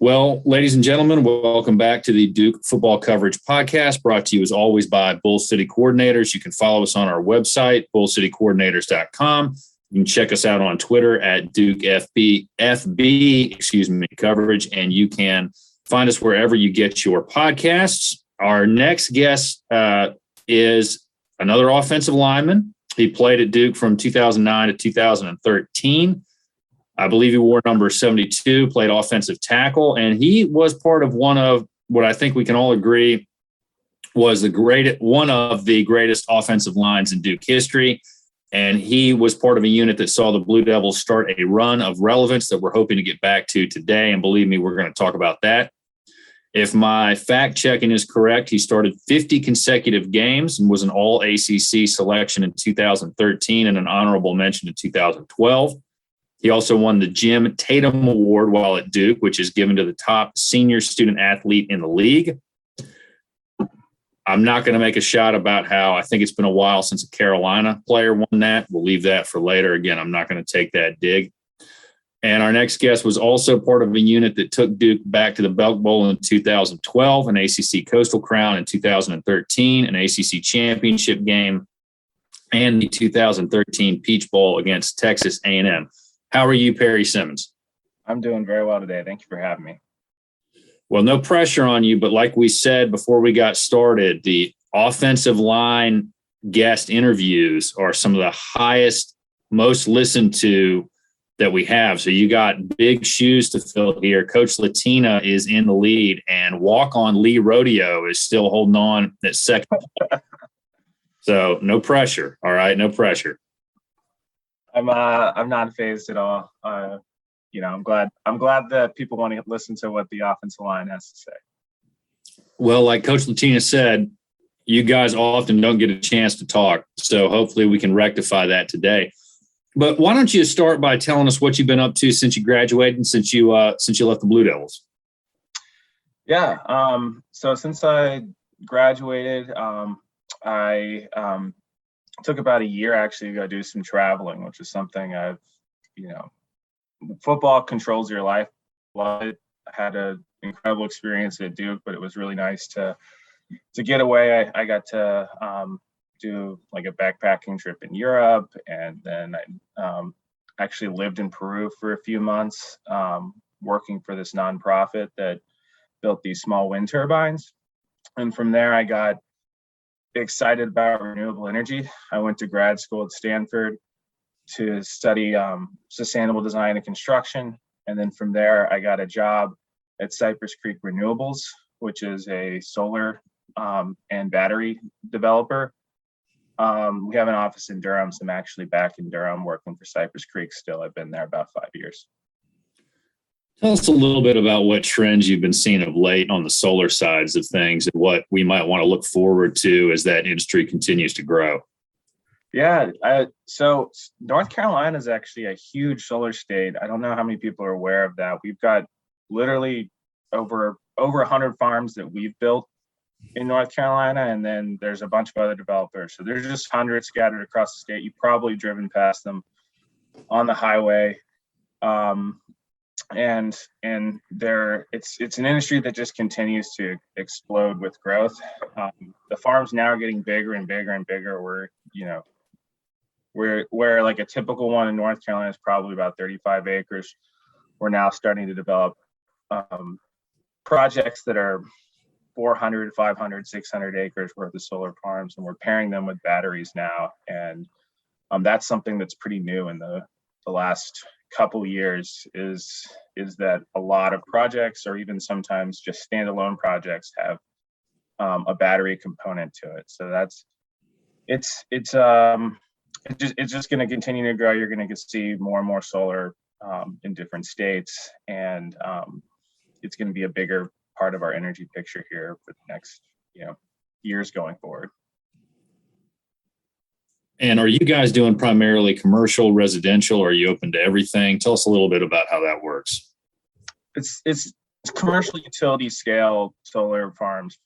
Well, ladies and gentlemen, welcome back to the Duke Football Coverage Podcast, brought to you as always by Bull City Coordinators. You can follow us on our website, bullcitycoordinators.com. You can check us out on Twitter at Duke FB coverage, and you can find us wherever you get your podcasts. Our next guest is another offensive lineman. He played at Duke from 2009 to 2013. I believe he wore number 72, played offensive tackle, and he was part of one of what I think we can all agree was one of the greatest offensive lines in Duke history. And he was part of a unit that saw the Blue Devils start a run of relevance that we're hoping to get back to today. And believe me, we're going to talk about that. If my fact checking is correct, he started 50 consecutive games and was an all ACC selection in 2013 and an honorable mention in 2012. He also won the Jim Tatum Award while at Duke, which is given to the top senior student athlete in the league. I'm not going to make a shot about how I think it's been a while since a Carolina player won that. We'll leave that for later. Again, I'm not going to take that dig. And our next guest was also part of a unit that took Duke back to the Belk Bowl in 2012, an ACC Coastal Crown in 2013, an ACC championship game, and the 2013 Peach Bowl against Texas A&M. How are you, Perry Simmons? I'm doing very well today. Thank you for having me. Well, no pressure on you, but like we said before we got started, the offensive line guest interviews are some of the highest, most listened to that we have. So you got big shoes to fill here. Coach Latina is in the lead, and Walk-On Lee Rodeo is still holding on at second. So no pressure. All right, no pressure. I'm not fazed at all. I'm glad that people want to listen to what the offensive line has to say. Well, like Coach Latina said, you guys often don't get a chance to talk. So hopefully we can rectify that today. But why don't you start by telling us what you've been up to since you graduated and since you left the Blue Devils? Yeah. So since I graduated, I took about a year actually to go do some traveling, which is something football controls your life. I had an incredible experience at Duke, but it was really nice to get away. I got to do like a backpacking trip in Europe, and then I actually lived in Peru for a few months, working for this nonprofit that built these small wind turbines. And from there, I got excited about renewable energy. I went to grad school at Stanford to study sustainable design and construction. And then from there, I got a job at Cypress Creek Renewables, which is a solar and battery developer. We have an office in Durham, so I'm actually back in Durham working for Cypress Creek still. I've been there about 5 years. Tell us a little bit about what trends you've been seeing of late on the solar sides of things and what we might want to look forward to as that industry continues to grow. Yeah, so North Carolina is actually a huge solar state. I don't know how many people are aware of that. We've got literally over 100 farms that we've built in North Carolina, and then there's a bunch of other developers. So there's just hundreds scattered across the state. You've probably driven past them on the highway. And it's an industry that just continues to explode with growth. The farms now are getting bigger and bigger and bigger. Where like a typical one in North Carolina is probably about 35 acres. We're now starting to develop projects that are 400, 500, 600 acres worth of solar farms, and we're pairing them with batteries now. And that's something that's pretty new in the last couple years is that a lot of projects, or even sometimes just standalone projects, have a battery component to it. So it's just going to continue to grow. You're going to see more and more solar in different states, and it's going to be a bigger part of our energy picture here for the next years going forward. And are you guys doing primarily commercial, residential, or are you open to everything? Tell us a little bit about how that works. It's commercial utility scale solar farms,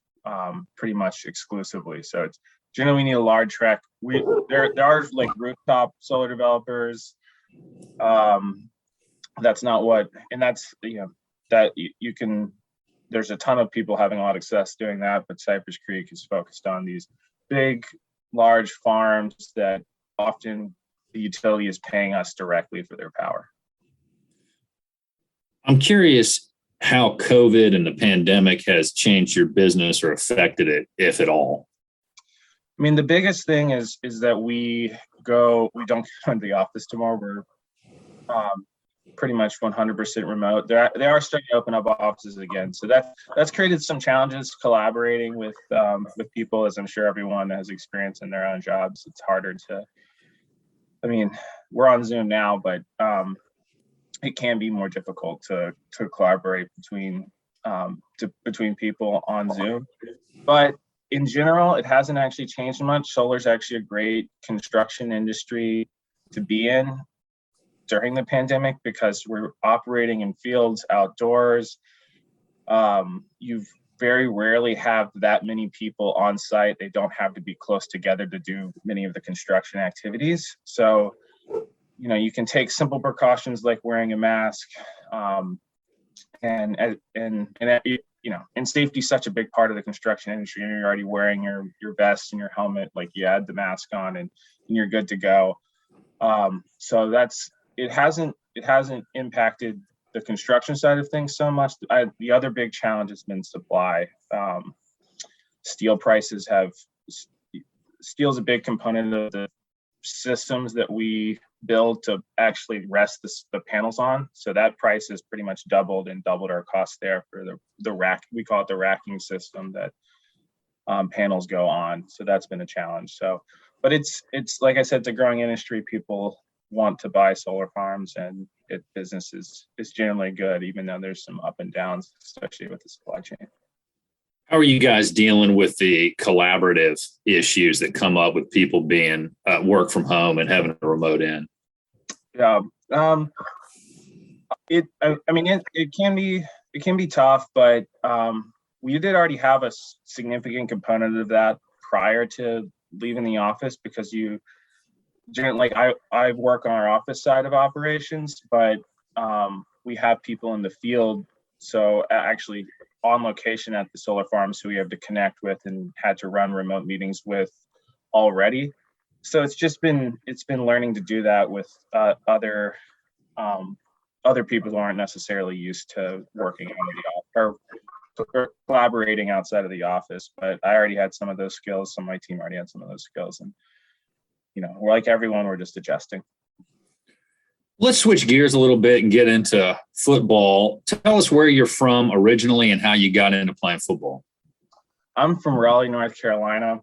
pretty much exclusively. So it's generally we need a large track. There are like rooftop solar developers. That's not what, and that's that you can, there's a ton of people having a lot of success doing that, but Cypress Creek is focused on these big, large farms that often the utility is paying us directly for their power. I'm curious how COVID and the pandemic has changed your business or affected it, if at all. I mean, the biggest thing is that we don't go into the office tomorrow. We're pretty much 100% remote. They are starting to open up offices again, so that's created some challenges collaborating with people, as I'm sure everyone has experienced in their own jobs. It's harder to. I mean, we're on Zoom now, but it can be more difficult to collaborate between people on Zoom. But in general, it hasn't actually changed much. Solar is actually a great construction industry to be in during the pandemic because we're operating in fields outdoors. You very rarely have that many people on site. They don't have to be close together to do many of the construction activities. So, you can take simple precautions like wearing a mask, and safety is such a big part of the construction industry. And you're already wearing your vest and your helmet, like you add the mask on and you're good to go. So it hasn't impacted the construction side of things so much. The other big challenge has been supply. Steel prices steel's a big component of the systems that we build to actually rest the panels on. So that price has pretty much doubled our cost there for the rack. We call it the racking system that panels go on. So that's been a challenge. So, but it's like I said, it's a growing industry. People want to buy solar farms, and business is generally good, even though there's some up and downs, especially with the supply chain. How are you guys dealing with the collaborative issues that come up with people being work from home and having a remote in? Yeah, it can be tough, but we did already have a significant component of that prior to leaving the office, because I work on our office side of operations, but we have people in the field, so actually on location at the solar farms who we have to connect with and had to run remote meetings with already. So it's been learning to do that with other people who aren't necessarily used to working out of the office or collaborating outside of the office. But I already had some of those skills. Some of my team already had some of those skills, and we're like everyone. We're just adjusting. Let's switch gears a little bit and get into football. Tell us where you're from originally and how you got into playing football. I'm from Raleigh, North Carolina.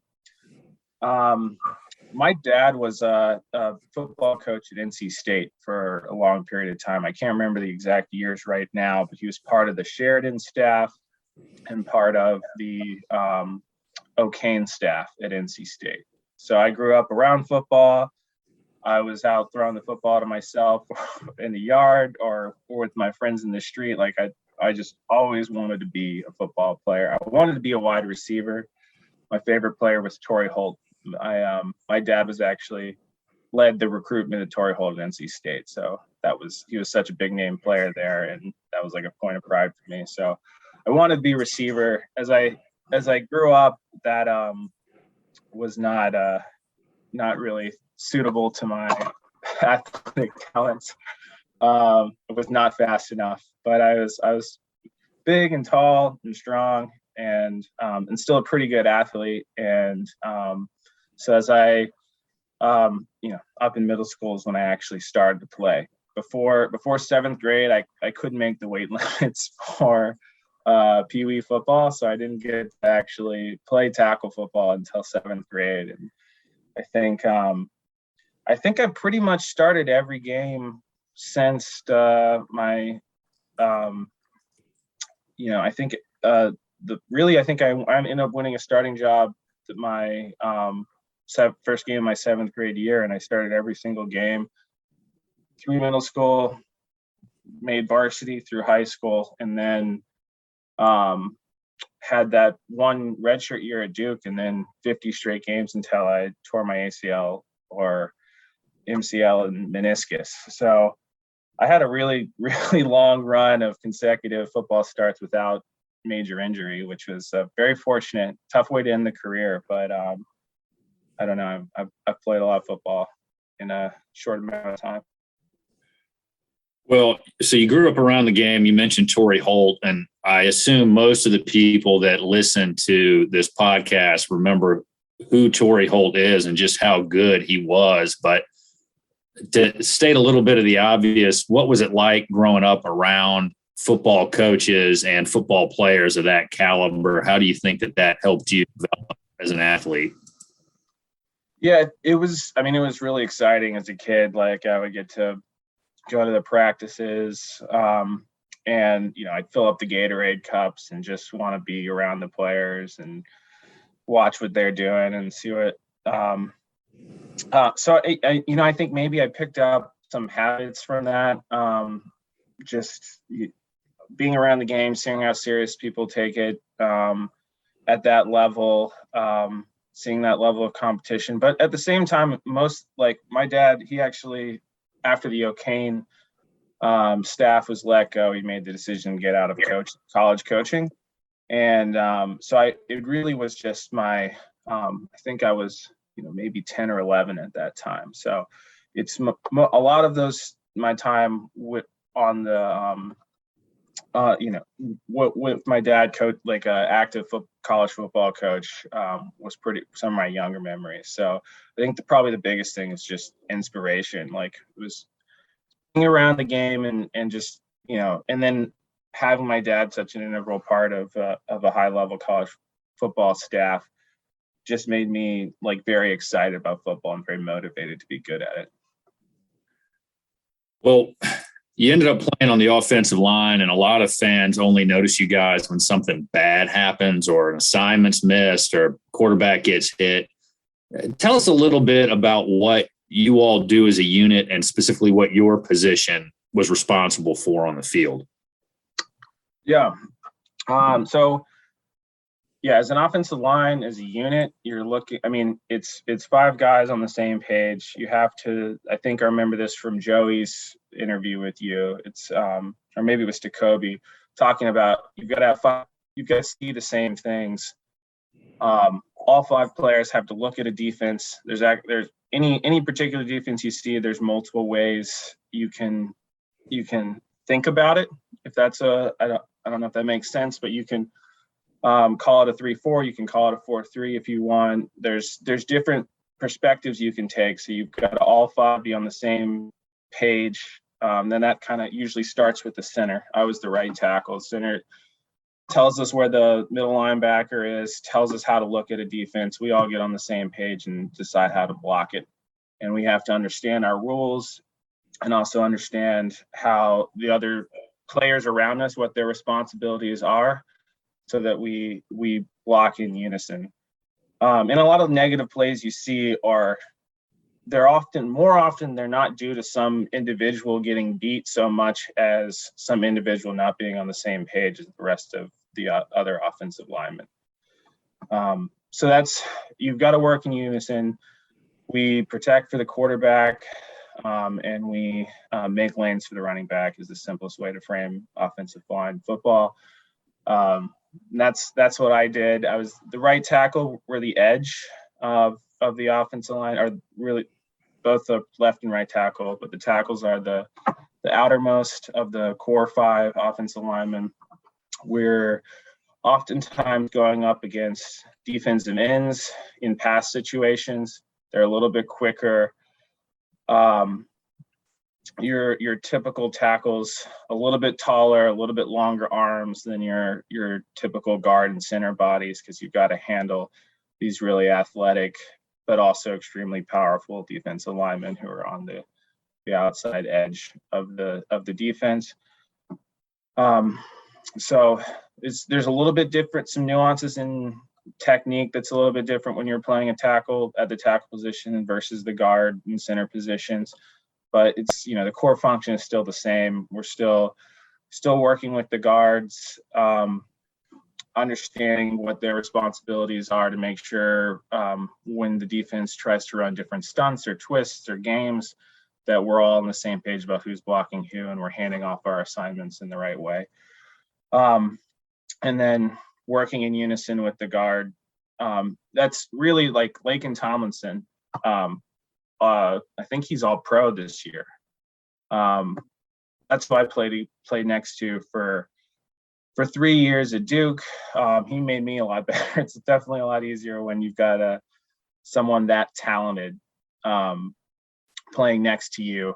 My dad was a football coach at NC State for a long period of time. I can't remember the exact years right now, but he was part of the Sheridan staff and part of the O'Kane staff at NC State. So I grew up around football. I was out throwing the football to myself in the yard or with my friends in the street. Like I just always wanted to be a football player. I wanted to be a wide receiver. My favorite player was Torrey Holt. My dad was actually led the recruitment of Torrey Holt at NC State. So he was such a big name player there, and that was like a point of pride for me. So I wanted to be a receiver. As I grew up, that was not really suitable to my athletic talents. It was not fast enough, but I was big and tall and strong and still a pretty good athlete. And so as I up in middle school is when I actually started to play. Before seventh grade, I couldn't make the weight limits for Pee Wee football, so I didn't get to actually play tackle football until seventh grade. And I think I pretty much started every game since my I think I ended up winning a starting job at my first game of my seventh grade year, and I started every single game through middle school, made varsity through high school, and then had that one redshirt year at Duke, and then 50 straight games until I tore my ACL or MCL and meniscus. So I had a really, really long run of consecutive football starts without major injury, which was very fortunate. Tough way to end the career, but I don't know. I've played a lot of football in a short amount of time. Well, so you grew up around the game. You mentioned Torrey Holt, and I assume most of the people that listen to this podcast remember who Torrey Holt is and just how good he was. But to state a little bit of the obvious, what was it like growing up around football coaches and football players of that caliber? How do you think that helped you develop as an athlete? Yeah, it was really exciting as a kid. Like, I would get to go to the practices, and I'd fill up the Gatorade cups and just want to be around the players and watch what they're doing and see what. So I think maybe I picked up some habits from that. Just being around the game, seeing how serious people take it at that level, seeing that level of competition. But at the same time, my dad, he actually, after the O'Kane staff was let go, he made the decision to get out of college coaching. And it really was just I think I was, maybe 10 or 11 at that time. So it's a lot of my time with my dad coach, like active college football coach, was some of my younger memories. So I think probably the biggest thing is just inspiration. Like, it was being around the game and just, and then having my dad such an integral part of a high level college football staff just made me very excited about football and very motivated to be good at it. Well, you ended up playing on the offensive line, and a lot of fans only notice you guys when something bad happens or an assignment's missed or quarterback gets hit. Tell us a little bit about what you all do as a unit and specifically what your position was responsible for on the field. Yeah. As an offensive line, as a unit, you're looking, it's 5 guys on the same page. You have to, I think I remember this from Joey's interview with you. It's, or maybe it was Jacoby talking about, you've got to see the same things. All 5 players have to look at a defense. There's any particular defense you see, there's multiple ways you can think about it. If that's I don't know if that makes sense, but you can call it a 3-4. You can call it a 4-3 if you want. There's different perspectives you can take. So you've got to all 5 be on the same page. Then that kind of usually starts with the center. I was the right tackle. Center tells us where the middle linebacker is, tells us how to look at a defense. We all get on the same page and decide how to block it. And we have to understand our rules and also understand how the other players around us, what their responsibilities are, so that we block in unison. And a lot of negative plays you see they're not due to some individual getting beat so much as some individual not being on the same page as the rest of the other offensive linemen. So you've got to work in unison. We protect for the quarterback, and we make lanes for the running back is the simplest way to frame offensive line football. That's what I did. I was the right tackle, where the edge of the offensive line are really both the left and right tackle, but the tackles are the outermost of the core 5 offensive linemen. We're oftentimes going up against defensive ends in pass situations. They're a little bit quicker. Your typical tackles a little bit taller, a little bit longer arms than your typical guard and center bodies, because you've got to handle these really athletic but also extremely powerful defensive linemen who are on the outside edge of the defense. So there's a little bit different, some nuances in technique that's a little bit different when you're playing a tackle at the tackle position versus the guard and center positions. But it's, the core function is still the same. We're still working with the guards, understanding what their responsibilities are to make sure when the defense tries to run different stunts or twists or games, that we're all on the same page about who's blocking who, and we're handing off our assignments in the right way. And then working in unison with the guard. That's really like Lakin Tomlinson. I think he's all pro this year. That's who I played next to for 3 years at Duke. He made me a lot better. It's definitely a lot easier when you've got someone that talented playing next to you,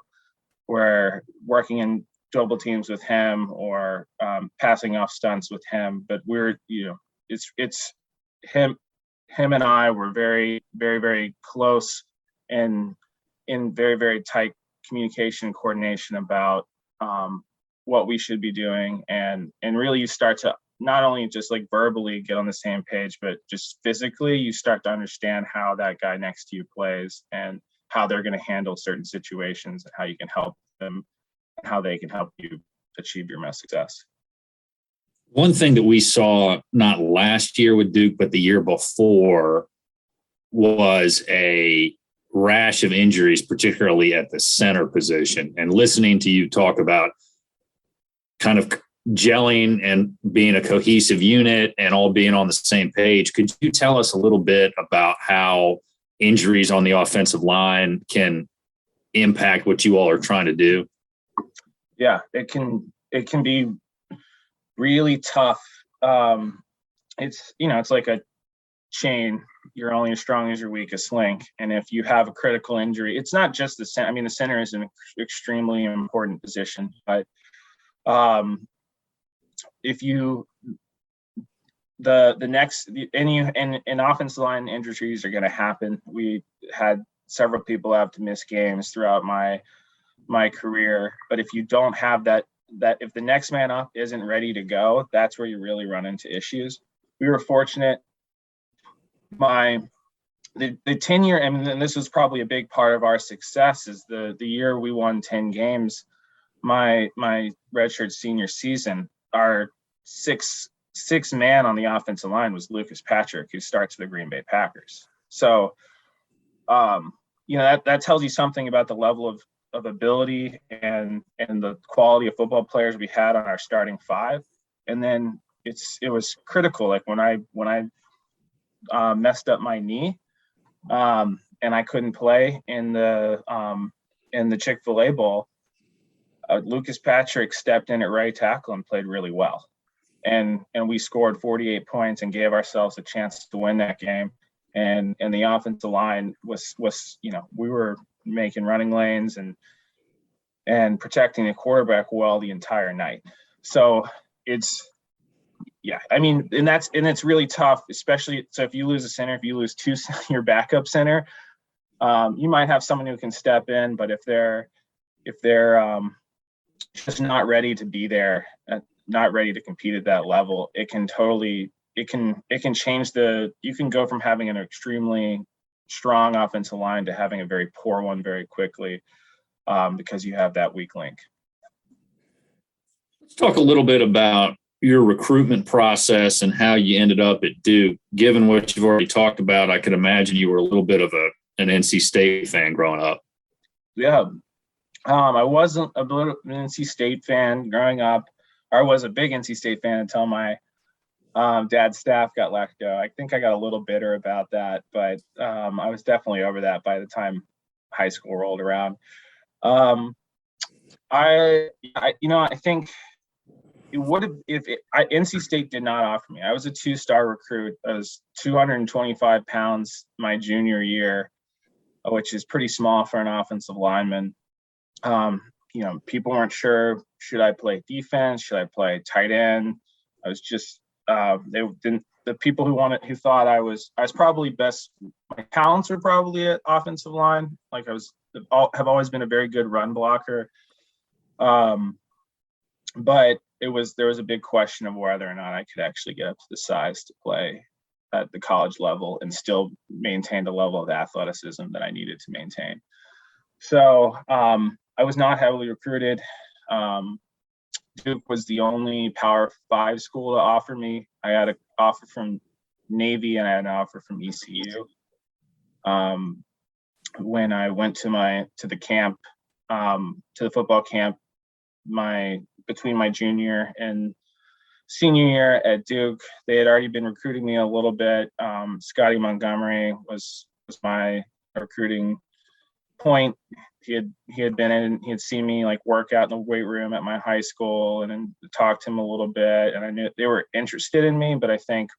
where working in double teams with him or passing off stunts with him. But it's him and I were very, very, very close and in very, very tight communication and coordination about what we should be doing. And really you start to not only just like verbally get on the same page, but just physically you start to understand how that guy next to you plays and how they're going to handle certain situations and how you can help them and how they can help you achieve your most success. One thing that we saw not last year with Duke, but the year before, was a rash of injuries, particularly at the center position. And listening to you talk about kind of gelling and being a cohesive unit and all being on the same page, could you tell us a little bit about how injuries on the offensive line can impact what you all are trying to do? Yeah, it can be really tough. It's like a chain. You're only as strong as your weakest link. And if you have a critical injury, it's not just the center. I mean, the center is an extremely important position, but if you and offensive line injuries are going to happen. We had several people have to miss games throughout my career, but if you don't have that if the next man up isn't ready to go, that's where you really run into issues. We were fortunate. The 10 year, and this was probably a big part of our success, is the year we won 10 games. My redshirt senior season, our six man on the offensive line was Lucas Patrick, who starts for the Green Bay Packers. So, that tells you something about the level of ability and the quality of football players we had on our starting five. And then it was critical. Like when I messed up my knee, and I couldn't play in the Chick-fil-A Bowl, Lucas Patrick stepped in at right tackle and played really well. And we scored 48 points and gave ourselves a chance to win that game. And the offensive line was we were making running lanes and protecting the quarterback well the entire night. So it's really tough, especially so if you lose a center, if you lose your backup center, you might have someone who can step in, but if they're just not ready to be there, not ready to compete at that level, it can change you can go from having an extremely strong offensive line to having a very poor one very quickly, because you have that weak link. Let's talk a little bit about your recruitment process and how you ended up at Duke. Given what you've already talked about, I could imagine you were a little bit of an NC State fan growing up. Yeah. I wasn't an NC State fan growing up. I was a big NC State fan until my dad's staff got let go. I think I got a little bitter about that, but I was definitely over that by the time high school rolled around. I think it would have NC State did not offer me. I was a 2-star recruit. I was 225 pounds my junior year, which is pretty small for an offensive lineman. People weren't sure, should I play defense? Should I play tight end? I was just the people who thought I was probably best. My talents were probably at offensive line. Like have always been a very good run blocker. But there was a big question of whether or not I could actually get up to the size to play at the college level and still maintain the level of athleticism that I needed to maintain. So I was not heavily recruited. Duke was the only Power 5 school to offer me. I had an offer from Navy and I had an offer from ECU. When I went to the camp to the football camp between my junior and senior year at Duke. They had already been recruiting me a little bit. Scotty Montgomery was my recruiting point. He had been in, he had seen me like work out in the weight room at my high school, and then talked to him a little bit, and I knew they were interested in me. But I think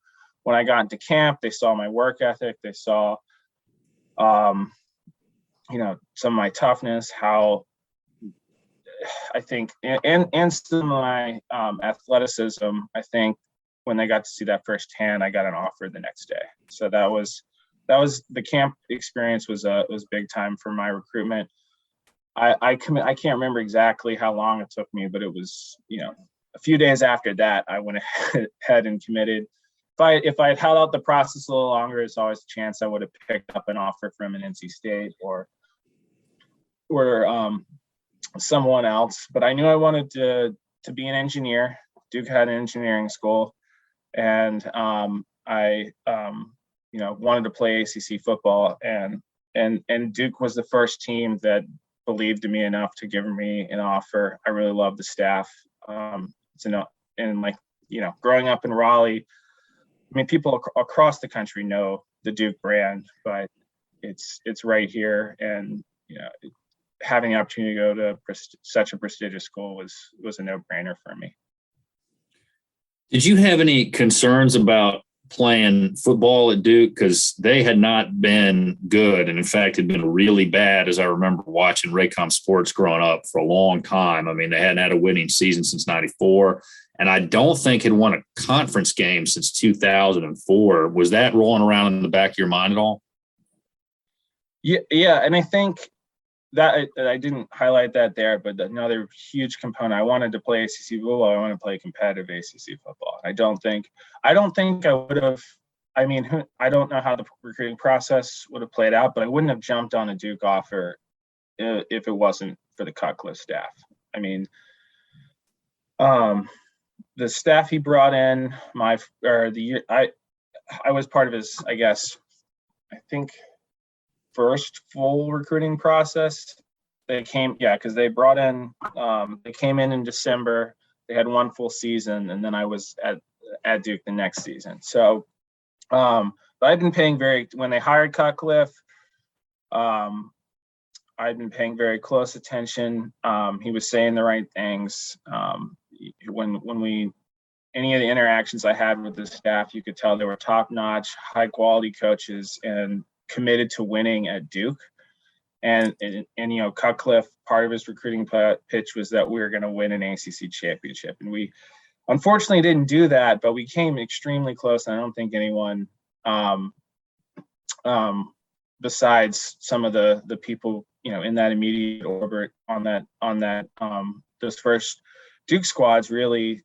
when I got into camp, they saw my work ethic, they saw some of my toughness, how I think, and some of my athleticism. I think when they got to see that firsthand, I got an offer the next day. So that was the camp experience was big time for my recruitment. I can't remember exactly how long it took me, but it was, a few days after that, I went ahead and committed. If I had held out the process a little longer, there's always a chance I would have picked up an offer from an NC State or someone else. But I knew I wanted to be an engineer. Duke had an engineering school, and I wanted to play ACC football, and Duke was the first team that believed in me enough to give me an offer. I really love the staff. Growing up in Raleigh, I mean, people across the country know the Duke brand, but it's right here, and having the opportunity to go to such a prestigious school was a no-brainer for me. Did you have any concerns about playing football at Duke? Because they had not been good, and in fact had been really bad, as I remember watching Raycom Sports growing up for a long time. I mean, they hadn't had a winning season since '94, and I don't think had won a conference game since 2004. Was that rolling around in the back of your mind at all? Yeah, and I think that I didn't highlight that there, but another huge component. I wanted to play ACC football. I wanted to play competitive ACC football. I don't think I would have. I mean, I don't know how the recruiting process would have played out, but I wouldn't have jumped on a Duke offer if it wasn't for the Cutcliffe staff. I mean, the staff he brought in, I was part of his, I think, first full recruiting process. They came in December. They had one full season, and then I was at Duke the next season. So, but I've been paying when they hired Cutcliffe, I've been paying very close attention. He was saying the right things. When any of the interactions I had with the staff, you could tell they were top-notch, high-quality coaches and committed to winning at Duke. And Cutcliffe, part of his recruiting pitch was that we were going to win an ACC championship. And we unfortunately didn't do that, but we came extremely close. And I don't think anyone besides some of the people, in that immediate orbit on that those first Duke squads really,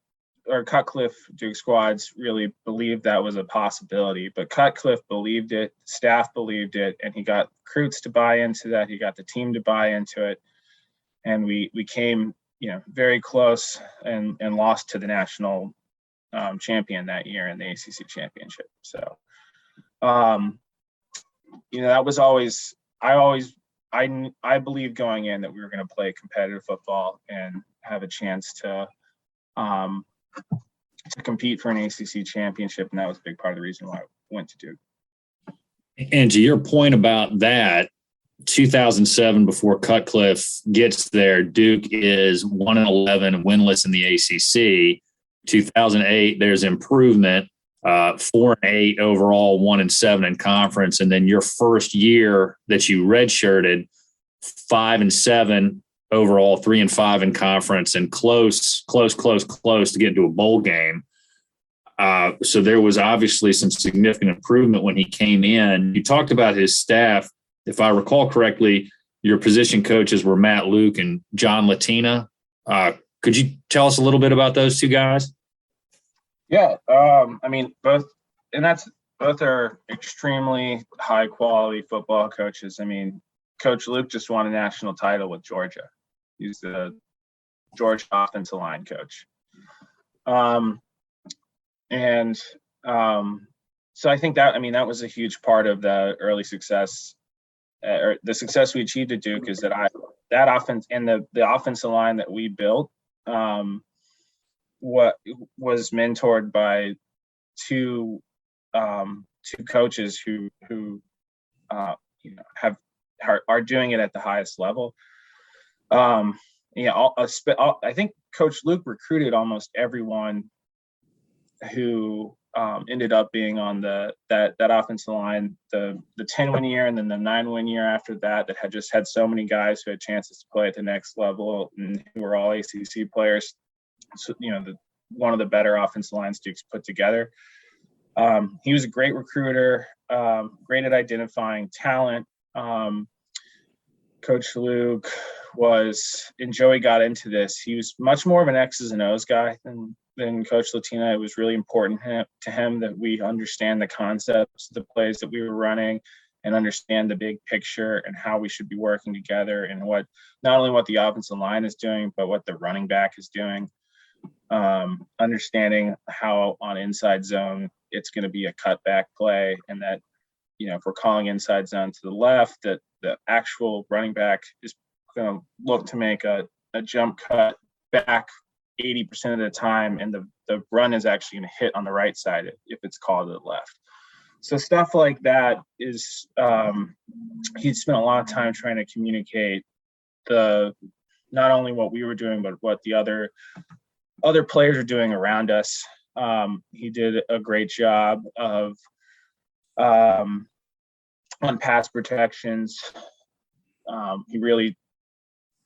or Cutcliffe Duke squads really believed that was a possibility. But Cutcliffe believed it, staff believed it, and he got recruits to buy into that. He got the team to buy into it, and we came, very close and lost to the national champion that year in the ACC championship. So, that was always I believed going in that we were going to play competitive football and have a chance to compete for an ACC championship, and that was a big part of the reason why I went to Duke. And to your point about that, 2007, before Cutcliffe gets there, Duke is 1-11 winless in the ACC. 2008, there's improvement, 4-8 overall, 1-7 in conference, and then your first year that you redshirted, 5-7 overall, 3-5 in conference, and close to get to a bowl game. So there was obviously some significant improvement when he came in. You talked about his staff. If I recall correctly, your position coaches were Matt Luke and John Latina. Could you tell us a little bit about those two guys? Yeah, both are extremely high quality football coaches. I mean, Coach Luke just won a national title with Georgia. He's the Georgia offensive line coach. So I think that was a huge part of the early success, or the success we achieved at Duke, is that that offense and the offensive line that we built, what was mentored by two coaches who are doing it at the highest level. I think Coach Luke recruited almost everyone who ended up being on that offensive line, the 10-win year, and then the 9-win year after that had just had so many guys who had chances to play at the next level and who were all ACC players. So, one of the better offensive lines Duke's put together. He was a great recruiter, great at identifying talent. Coach Luke and Joey got into this. He was much more of an X's and O's guy than Coach Latina. It was really important to him that we understand the concepts, the plays that we were running, and understand the big picture and how we should be working together, and not only what the offensive line is doing, but what the running back is doing. Understanding how on inside zone it's going to be a cutback play, and that if we're calling inside zone to the left, that the actual running back is going to look to make a jump cut back 80% of the time, and the run is actually going to hit on the right side if it's called to the left. So stuff like that is he'd spent a lot of time trying to communicate not only what we were doing, but what the other players are doing around us. He did a great job of on pass protections. He really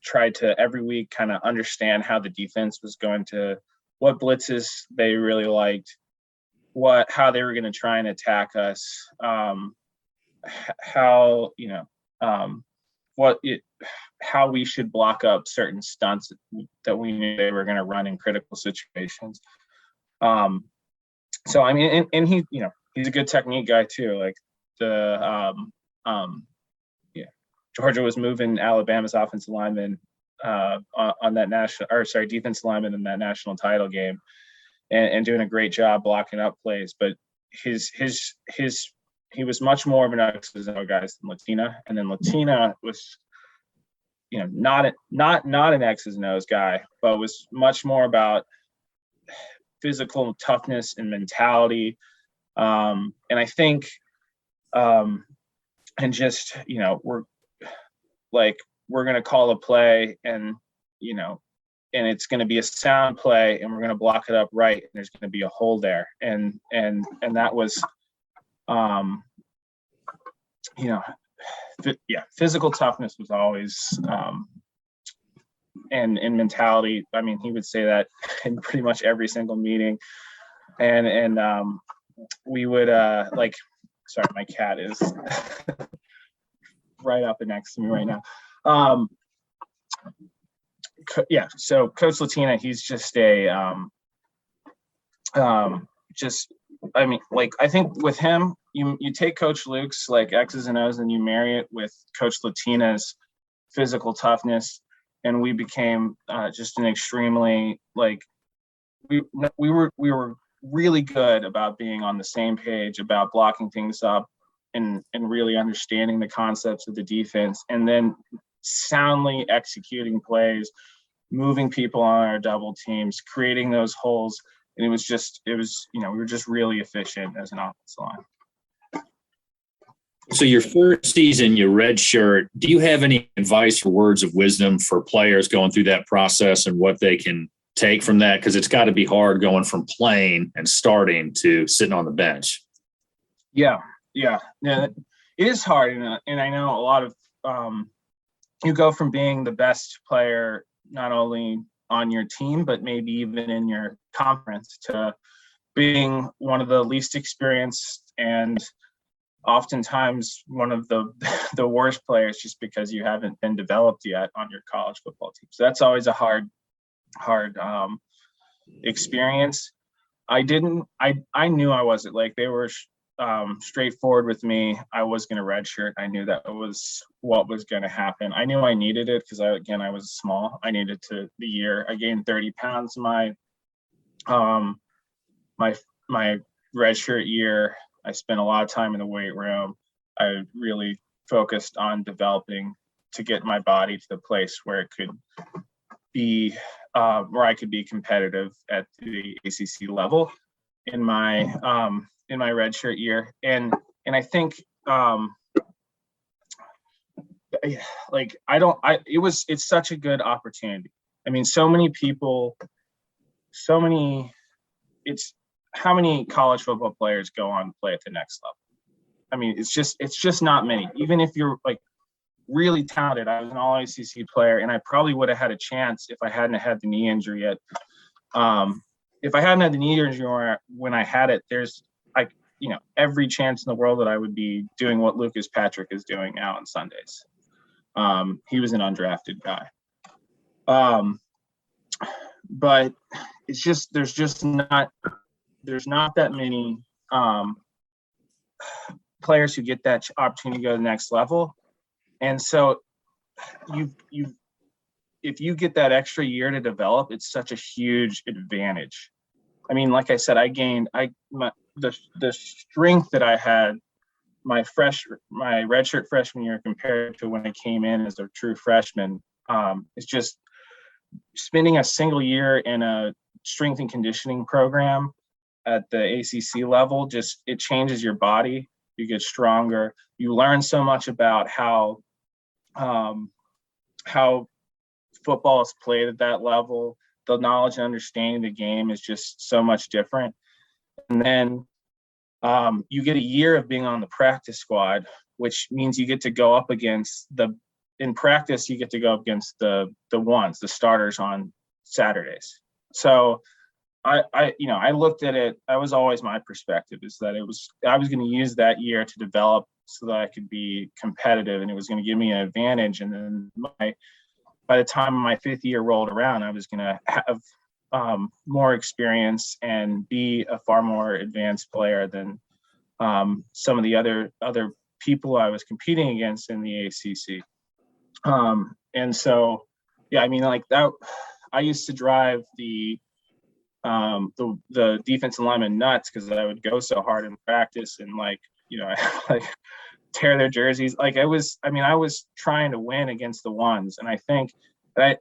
tried to every week kind of understand how the defense was going to, what blitzes they really liked, how they were going to try and attack us, how we should block up certain stunts that we knew they were going to run in critical situations. So I mean, and he, he's a good technique guy too. Like Georgia was moving Alabama's offensive lineman on that defensive lineman in that national title game, and doing a great job blocking up plays. But he was much more of an X's and O's guy than Latina, and then Latina was, not an X's and O's guy, but was much more about physical toughness and mentality. And I think, and just, we're going to call a play and it's going to be a sound play and we're going to block it up right. And there's going to be a hole there. And that was, physical toughness was always, and mentality. I mean, he would say that in pretty much every single meeting. And we would sorry, my cat is right up next to me right now. So Coach Latina, he's just I think with him, you take Coach Luke's X's and O's and you marry it with Coach Latina's physical toughness, and we became just an extremely we were really good about being on the same page about blocking things up and really understanding the concepts of the defense, and then soundly executing plays, moving people on our double teams, creating those holes. And we were just really efficient as an offensive line. So your first season, you redshirt. Do you have any advice or words of wisdom for players going through that process and what they can take from that? Because it's got to be hard going from playing and starting to sitting on the bench. Yeah, it is hard. And I know a lot of you go from being the best player, not only on your team, but maybe even in your conference, to being one of the least experienced and oftentimes one of the worst players, just because you haven't been developed yet on your college football team. So that's always a hard experience. I knew I wasn't, they were straightforward with me. I was going to redshirt. I knew that was what was going to happen. I knew I needed it because I was small. I needed the year. I gained 30 pounds my redshirt year. I spent a lot of time in the weight room. I really focused on developing to get my body to the place where it could be where I could be competitive at the ACC level in my redshirt year. And I think it's such a good opportunity. I mean, it's how many college football players go on to play at the next level? I mean, it's just not many. Even if you're like really talented, I was an all ACC player, and I probably would have had a chance if I hadn't had the knee injury yet. If I hadn't had the knee injury when I had it, there's every chance in the world that I would be doing what Lucas Patrick is doing now on Sundays. He was an undrafted guy. But it's just there's not that many players who get that opportunity to go to the next level. And so if you get that extra year to develop, it's such a huge advantage. I mean, like I said, the strength that I had my redshirt freshman year compared to when I came in as a true freshman, it's just spending a single year in a strength and conditioning program at the ACC level. Just, it changes your body. You get stronger. You learn so much about how football is played at that level. The knowledge and understanding of the game is just so much different. And then you get a year of being on the practice squad, which means you get to go up against in practice, you get to go up against the starters on Saturdays. So I looked at it. That was always my perspective, is that I was going to use that year to develop so that I could be competitive, and it was going to give me an advantage. And then by the time my fifth year rolled around, I was going to have more experience and be a far more advanced player than some of the other people I was competing against in the ACC. And so, yeah, I mean, like that, I used to drive the defensive lineman nuts because I would go so hard in practice and like tear their jerseys. Like I was trying to win against the ones. And I think that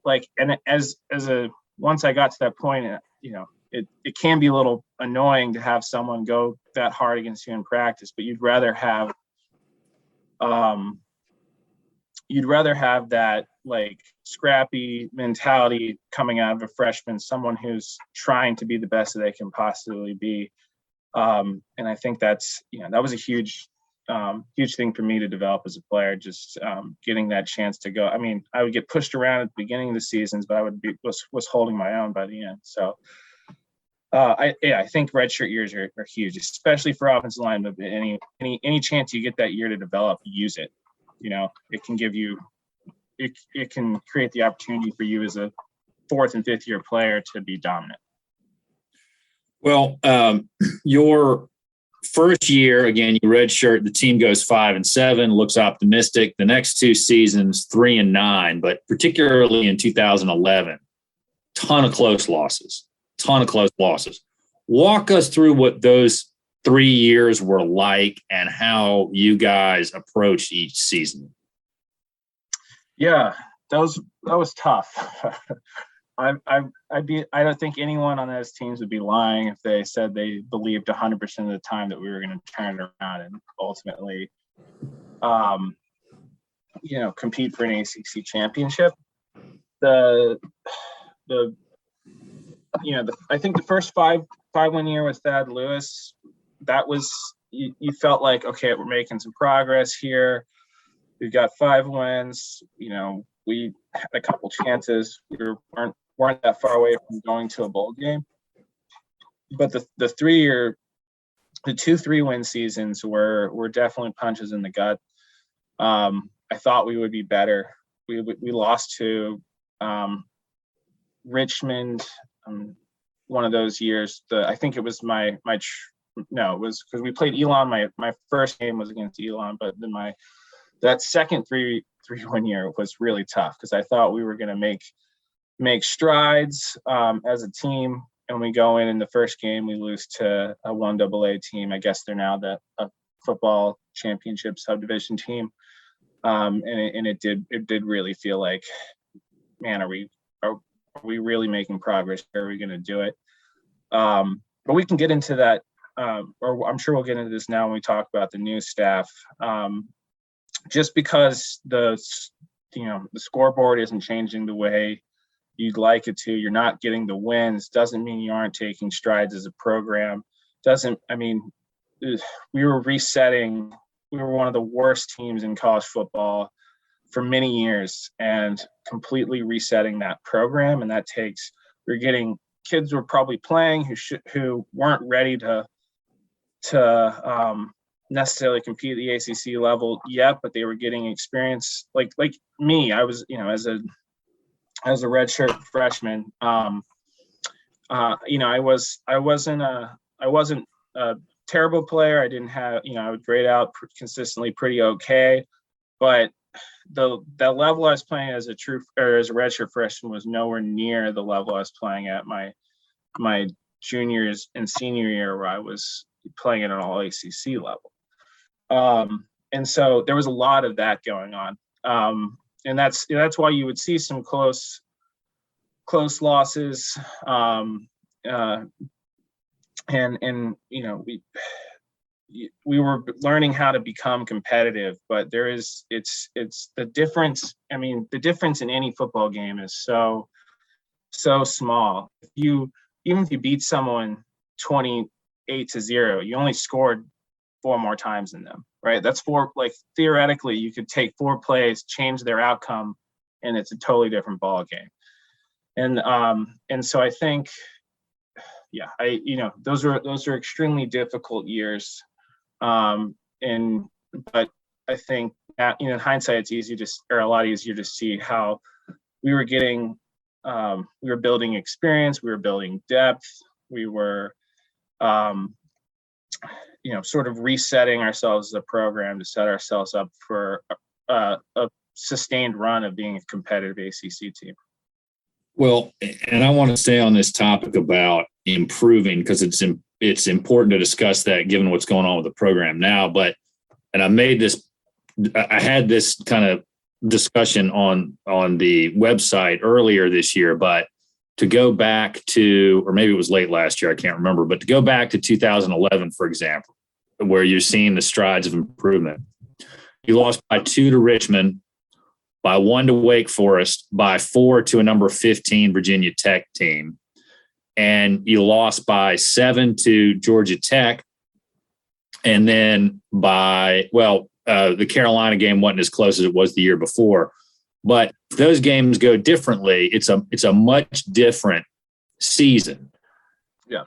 once I got to that point, it can be a little annoying to have someone go that hard against you in practice, but you'd rather have that like scrappy mentality coming out of a freshman, someone who's trying to be the best that they can possibly be. And I think that was a huge thing for me to develop as a player, just getting that chance to go. I mean, I would get pushed around at the beginning of the seasons, but I was holding my own by the end. So I think redshirt years are huge, especially for offensive linemen. Any chance you get that year to develop, use it. It can give you, it can create the opportunity for you as a fourth and fifth year player to be dominant. Well, your first year, again, you redshirt, the team goes 5-7, looks optimistic. The next two seasons, 3-9, but particularly in 2011, ton of close losses. Walk us through what those 3 years were like and how you guys approached each season. Yeah, that was tough. I don't think anyone on those teams would be lying if they said they believed 100% of the time that we were going to turn it around and ultimately, compete for an ACC championship. I think the first 5-win year with Thad Lewis, that was, you felt like, okay, we're making some progress here. We've got 5 wins. We had a couple chances. We weren't that far away from going to a bowl game. But the 2 3-win seasons were definitely punches in the gut. I thought we would be better. We lost to Richmond one of those years. I think it was it was because we played Elon. My first game was against Elon, but then that second 3-win year was really tough because I thought we were going to make strides as a team, and we go in the first game, we lose to a 1AA team. I guess they're now a football championship subdivision team. And it did really feel like, man, are we really making progress? Are we going to do it? But we can get into that, or I'm sure we'll get into this now when we talk about the new staff. Just because the scoreboard isn't changing the way you'd like it to, you're not getting the wins, doesn't mean you aren't taking strides as a program. We were resetting. We were one of the worst teams in college football for many years, and completely resetting that program. And that takes, we're getting kids who are probably playing who weren't ready to necessarily compete at the ACC level yet, but they were getting experience. Like me, I was, as a redshirt freshman, I wasn't a terrible player. I didn't have, I would grade out consistently pretty okay, but the level I was playing as a redshirt freshman was nowhere near the level I was playing at my juniors and senior year, where I was playing at an all ACC level. And so there was a lot of that going on. And that's why you would see some close losses. We were learning how to become competitive, but it's the difference. I mean, the difference in any football game is so small. Even if you beat someone 28-0, you only scored 4 more times than them, right? That's 4. Like, theoretically, you could take 4 plays, change their outcome, and it's a totally different ball game. And so I think, those are extremely difficult years. But I think that, in hindsight, it's a lot easier to see how we were getting, we were building experience, we were building depth, we were, sort of resetting ourselves as a program to set ourselves up for a sustained run of being a competitive ACC team. Well, and I want to stay on this topic about improving, because it's important to discuss that given what's going on with the program now. And I had this kind of discussion on the website earlier this year, but to go back to, or maybe it was late last year, I can't remember, but to go back to 2011, for example, where you're seeing the strides of improvement. You lost by 2 to Richmond, by 1 to Wake Forest, by 4 to a number 15 Virginia Tech team. And you lost by 7 to Georgia Tech. And then the Carolina game wasn't as close as it was the year before. But if those games go differently, it's a much different season. Yeah.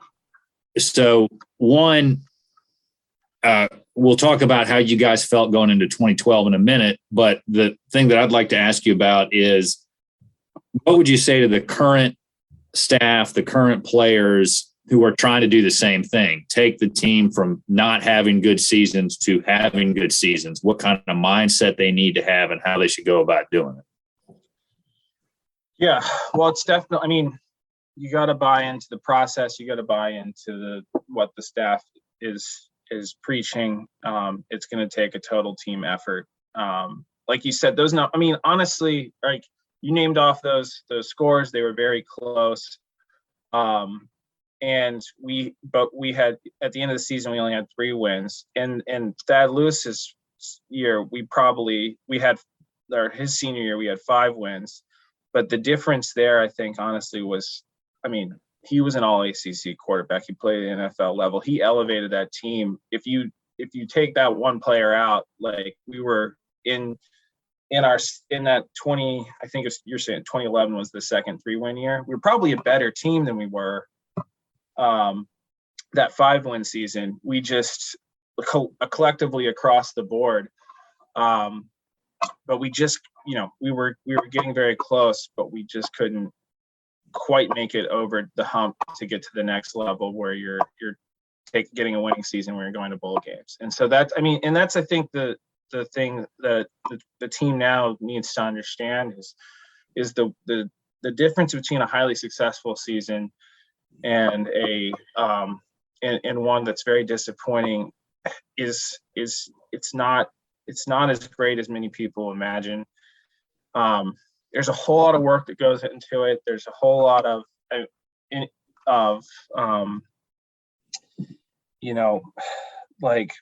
So one, we'll talk about how you guys felt going into 2012 in a minute. But the thing that I'd like to ask you about is, what would you say to the current staff, the current players who are trying to do the same thing, take the team from not having good seasons to having good seasons? What kind of mindset they need to have and how they should go about doing it? Yeah, well, it's definitely, you got to buy into the process. You got to buy into what the staff is preaching. It's going to take a total team effort. Like you said, honestly, like, you named off those scores, they were very close. And we had, at the end of the season, we only had 3 wins. And Thad Lewis's year, his senior year, we had 5 wins. But the difference there, I think, honestly, was, he was an all ACC quarterback. He played at the NFL level. He elevated that team. If you take that one player out, like, we were in that 20, I think you're saying 2011 was the second 3-win year. We were probably a better team than we were that 5-win season. We just collectively across the board. But we just, we were getting very close, but we just couldn't quite make it over the hump to get to the next level where you're getting a winning season where you're going to bowl games. And so that's, I think the thing that the team now needs to understand is the difference between a highly successful season and and one that's very disappointing is it's not it's not as great as many people imagine. There's a whole lot of work that goes into it. There's a whole lot of like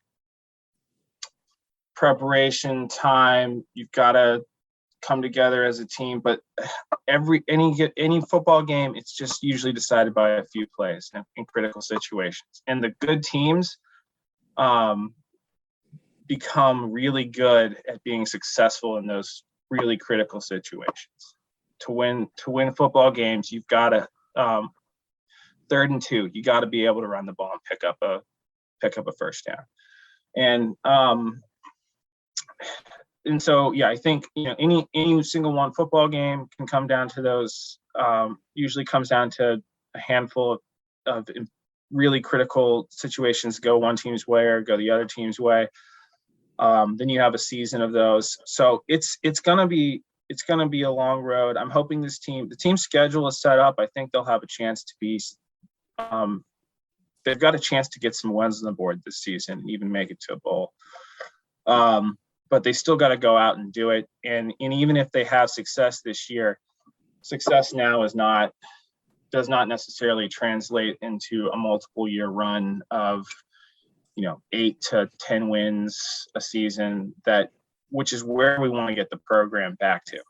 preparation time. You've got to come together as a team, but any football game, it's just usually decided by a few plays in critical situations. And the good teams become really good at being successful in those really critical situations. To win football games, you've got to 3rd and 2, you got to be able to run the ball and pick up a first down. And so, yeah, I think, any single one football game can come down to those, usually comes down to a handful of really critical situations, go one team's way or go the other team's way. Then you have a season of those. So it's going to be a long road. I'm hoping the team's schedule is set up. I think they'll have a chance to be, they've got a chance to get some wins on the board this season and even make it to a bowl. But they still got to go out and do it. And even if they have success this year, success now does not necessarily translate into a multiple year run of, 8 to 10 wins a season, which is where we want to get the program back to.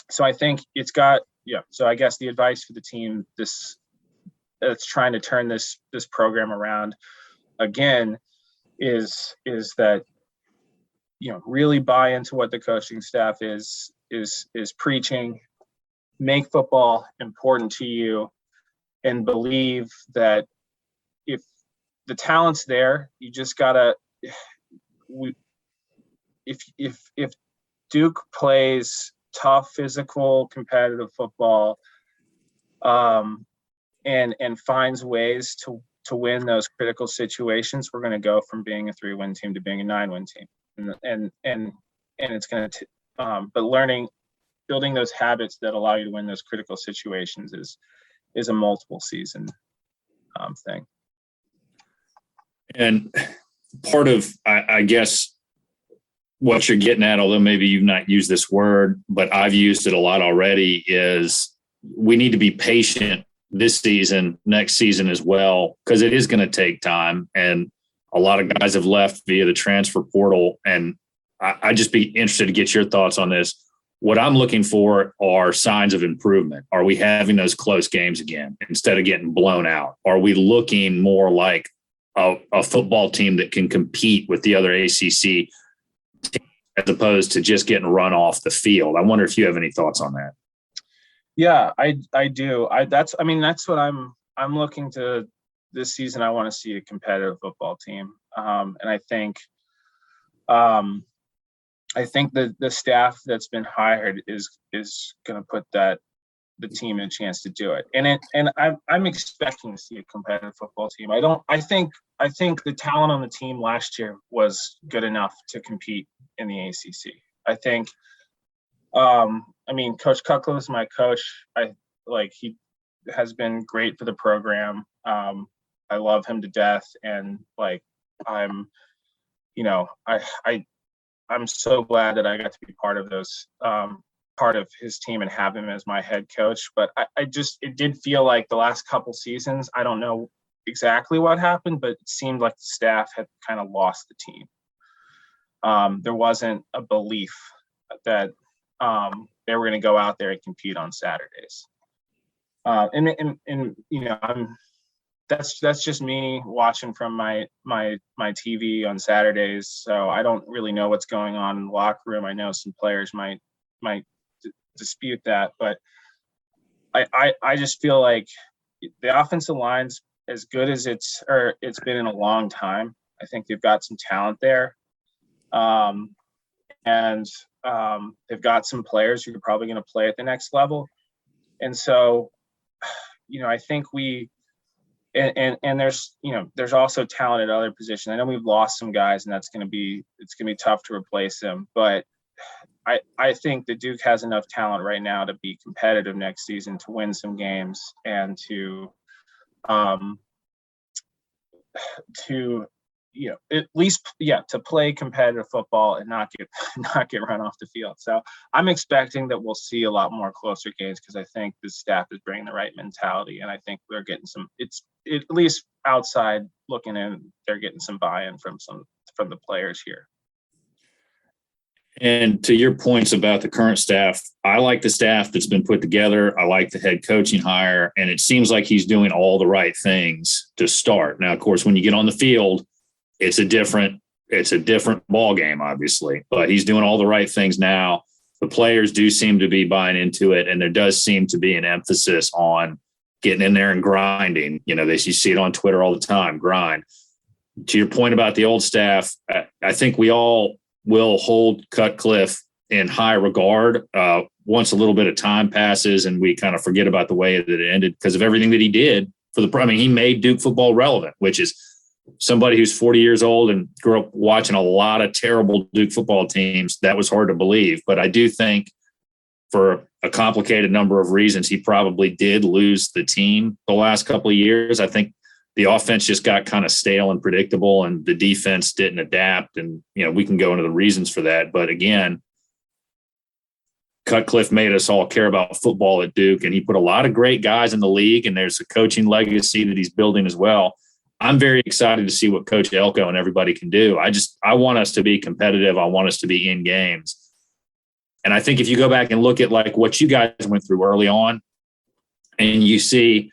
So I think so I guess the advice for the team that's trying to turn this program around again is that, really buy into what the coaching staff is preaching, make football important to you, and believe that if the talent's there, you just gotta, if Duke plays tough, physical, competitive football, and finds ways to win those critical situations, we're going to go from being a 3-win team to being a 9-win team. And it's going to, but building those habits that allow you to win those critical situations is a multiple season thing. And part of, I guess, what you're getting at, although maybe you've not used this word, but I've used it a lot already, is we need to be patient this season, next season as well, because it is going to take time. And a lot of guys have left via the transfer portal. And I'd just be interested to get your thoughts on this. What I'm looking for are signs of improvement. Are we having those close games again instead of getting blown out? Are we looking more like a football team that can compete with the other ACC as opposed to just getting run off the field? I wonder if you have any thoughts on that. Yeah, I do. That's what I'm looking to this season. I want to see a competitive football team. And I think that the staff that's been hired is going to put the team in a chance to do it. And I'm expecting to see a competitive football team. I think the talent on the team last year was good enough to compete in the ACC. I think, Coach Kukla is my coach. He has been great for the program. I love him to death. And I'm so glad that I got to be part of his team and have him as my head coach. But it did feel like the last couple seasons, I don't know exactly what happened, but it seemed like the staff had kind of lost the team. There wasn't a belief that they were going to go out there and compete on Saturdays. That's just me watching from my TV on Saturdays. So I don't really know what's going on in the locker room. I know some players might dispute that, but I just feel like the offensive line's as good as it's been in a long time. I think they've got some talent there. And they've got some players who are probably going to play at the next level. And so, I think and there's also talent at other positions. I know we've lost some guys, and it's going to be tough to replace them. But I think that Duke has enough talent right now to be competitive next season, to win some games, and to at least, to play competitive football and not get run off the field. So I'm expecting that we'll see a lot more closer games because I think the staff is bringing the right mentality, and I think they're getting it's at least outside looking in, they're getting some buy-in from the players here. And to your points about the current staff, I like the staff that's been put together. I like the head coaching hire, and it seems like he's doing all the right things to start. Now, of course, when you get on the field, it's a different ball game, obviously, but he's doing all the right things now. The players do seem to be buying into it, and there does seem to be an emphasis on getting in there and grinding. You see it on Twitter all the time, grind. To your point about the old staff, I think we all will hold Cutcliffe in high regard once a little bit of time passes and we kind of forget about the way that it ended because of everything that he did he made Duke football relevant, which is somebody who's 40 years old and grew up watching a lot of terrible Duke football teams. That was hard to believe, but I do think for a complicated number of reasons, he probably did lose the team the last couple of years. I think the offense just got kind of stale and predictable, and the defense didn't adapt. And, we can go into the reasons for that. But again, Cutcliffe made us all care about football at Duke, and he put a lot of great guys in the league, and there's a coaching legacy that he's building as well. I'm very excited to see what Coach Elko and everybody can do. I want us to be competitive. I want us to be in games. And I think if you go back and look at like what you guys went through early on and you see,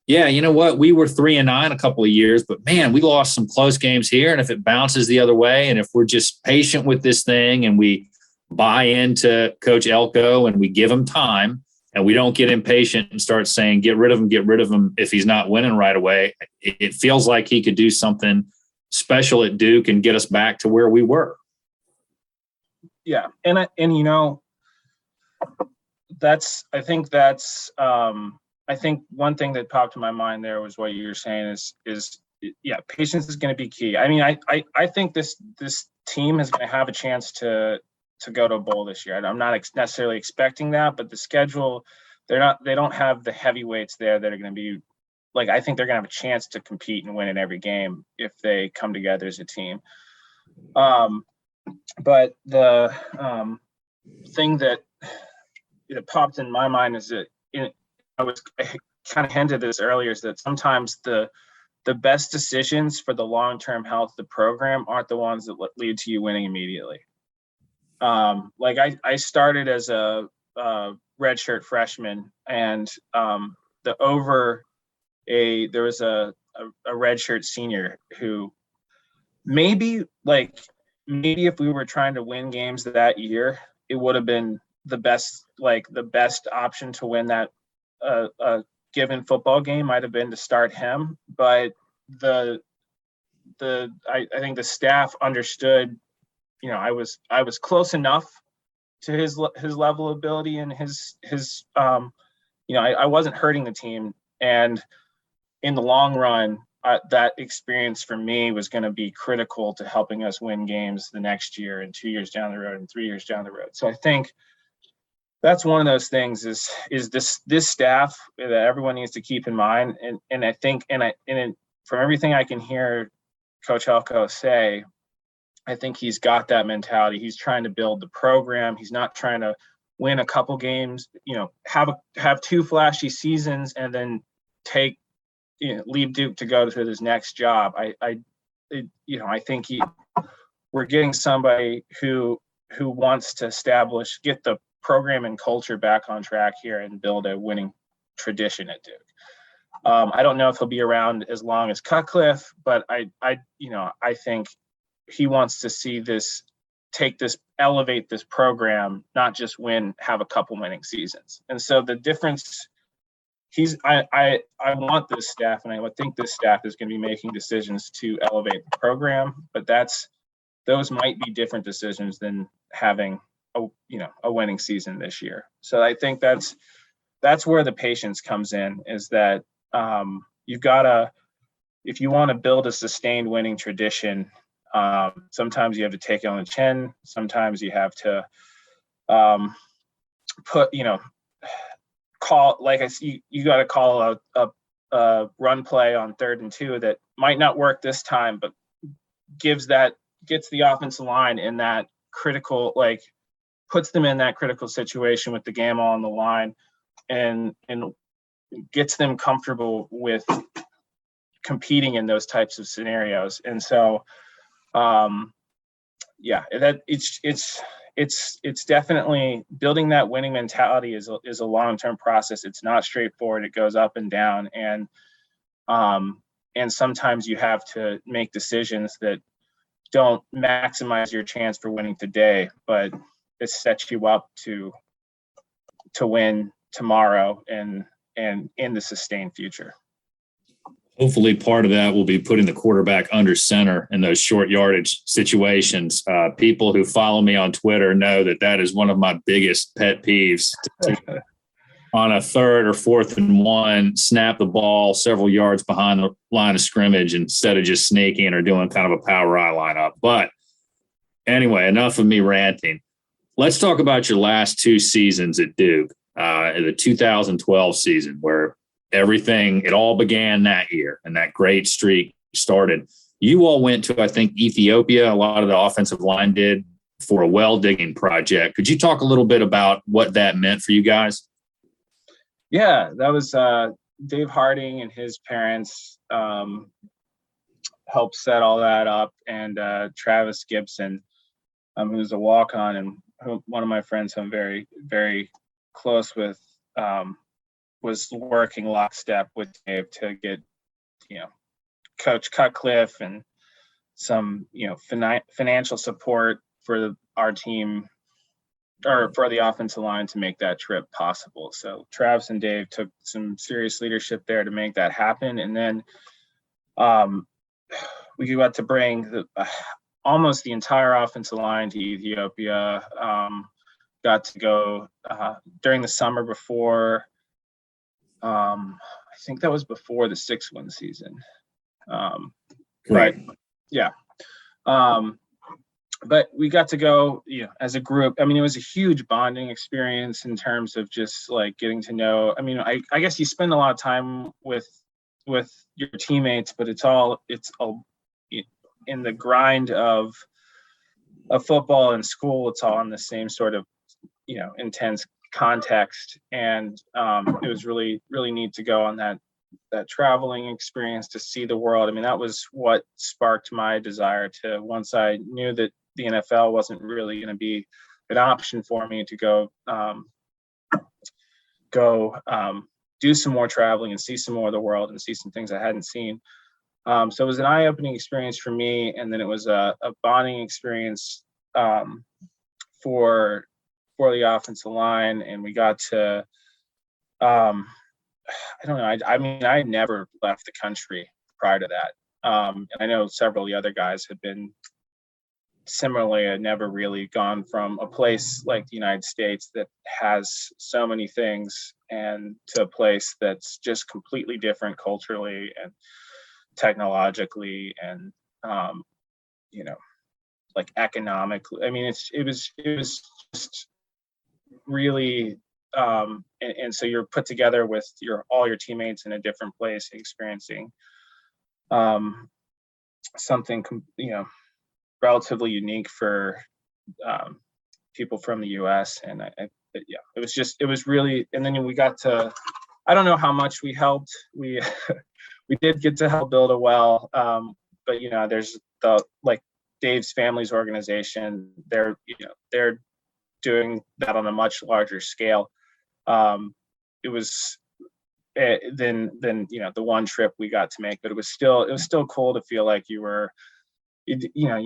yeah, you know what? We were 3-9 a couple of years, but man, we lost some close games here. And if it bounces the other way, and if we're just patient with this thing and we buy into Coach Elko and we give him time and we don't get impatient and start saying, get rid of him if he's not winning right away, it feels like he could do something special at Duke and get us back to where we were. Yeah. And I think one thing that popped in my mind there was what you were saying is patience is going to be key. I mean, I think this team is going to have a chance to go to a bowl this year. I'm not necessarily expecting that, but the schedule, they don't have the heavyweights there that are going to be like, I think they're going to have a chance to compete and win in every game if they come together as a team. But the thing that popped in my mind is that I kind of hinted this earlier, is that sometimes the best decisions for the long-term health of the program aren't the ones that lead to you winning immediately. Like I started as a redshirt freshman, and there was a redshirt senior who maybe if we were trying to win games that year, it would have been the best option to win that a given football game might have been to start him. But I think the staff understood, I was close enough to his level of ability and his I wasn't hurting the team. And in the long run, that experience for me was going to be critical to helping us win games the next year and 2 years down the road and 3 years down the road. So I think that's one of those things is this staff that everyone needs to keep in mind. And I think, from everything I can hear Coach Elko say, I think he's got that mentality. He's trying to build the program. He's not trying to win a couple games, have two flashy seasons and then leave Duke to go to his next job. I think we're getting somebody who wants to get the program and culture back on track here and build a winning tradition at Duke. I don't know if he'll be around as long as Cutcliffe, but I think he wants to see this, elevate this program, not just have a couple winning seasons. And so the difference, I want this staff, and I would think this staff is going to be making decisions to elevate the program, but those might be different decisions than having a winning season this year. So I think that's where the patience comes in, is that you've got to, if you want to build a sustained winning tradition, sometimes you have to take it on the chin. Sometimes you have to you got to call a run play on 3rd and 2 that might not work this time, but gets the offensive line in that critical, like puts them in that critical situation with the game on the line, and gets them comfortable with competing in those types of scenarios. And so, that it's definitely building that winning mentality is a long-term process. It's not straightforward. It goes up and down, and sometimes you have to make decisions that don't maximize your chance for winning today, but it sets you up to win tomorrow and in the sustained future. Hopefully part of that will be putting the quarterback under center in those short yardage situations. People who follow me on Twitter know that is one of my biggest pet peeves. On a 3rd or 4th and 1, snap the ball several yards behind the line of scrimmage instead of just sneaking or doing kind of a power eye lineup. But anyway, enough of me ranting. Let's talk about your last 2 seasons at Duke, the 2012 season, where it all began that year and that great streak started. You all went to, I think, Ethiopia. A lot of the offensive line did, for a well digging project. Could you talk a little bit about what that meant for you guys? Yeah, that was Dave Harding and his parents helped set all that up, and Travis Gibson, who's a walk-on and one of my friends I'm very, very close with, was working lockstep with Dave to get, Coach Cutcliffe and some, financial support for our team, or for the offensive line, to make that trip possible. So Travis and Dave took some serious leadership there to make that happen. And then we got to bring almost the entire offensive line to Ethiopia. Got to go during the summer before, I think that was before the 6-win season. Right. But yeah. But we got to go, as a group. I mean, it was a huge bonding experience in terms of just like getting to know. I mean, I guess you spend a lot of time with your teammates, but it's all in the grind of football and school. It's all in the same sort of, intense context. And it was really, really neat to go on that traveling experience to see the world. I mean, that was what sparked my desire to, once I knew that the NFL wasn't really going to be an option for me, to go do some more traveling and see some more of the world and see some things I hadn't seen. So it was an eye-opening experience for me, and then it was a bonding experience for the offensive line, and we got to I don't know. I mean, I had never left the country prior to that. And I know several of the other guys had been similarly, had never really gone from a place like the United States that has so many things, and to a place that's just completely different culturally and technologically and, like economically. I mean, it was just really, and so you're put together with all your teammates in a different place, experiencing something relatively unique for people from the U.S. And it was really. And then we got to. I don't know how much we helped. We did get to help build a well, but there's Dave's family's organization. They're doing that on a much larger scale. It was than the one trip we got to make, but it was still cool to feel like you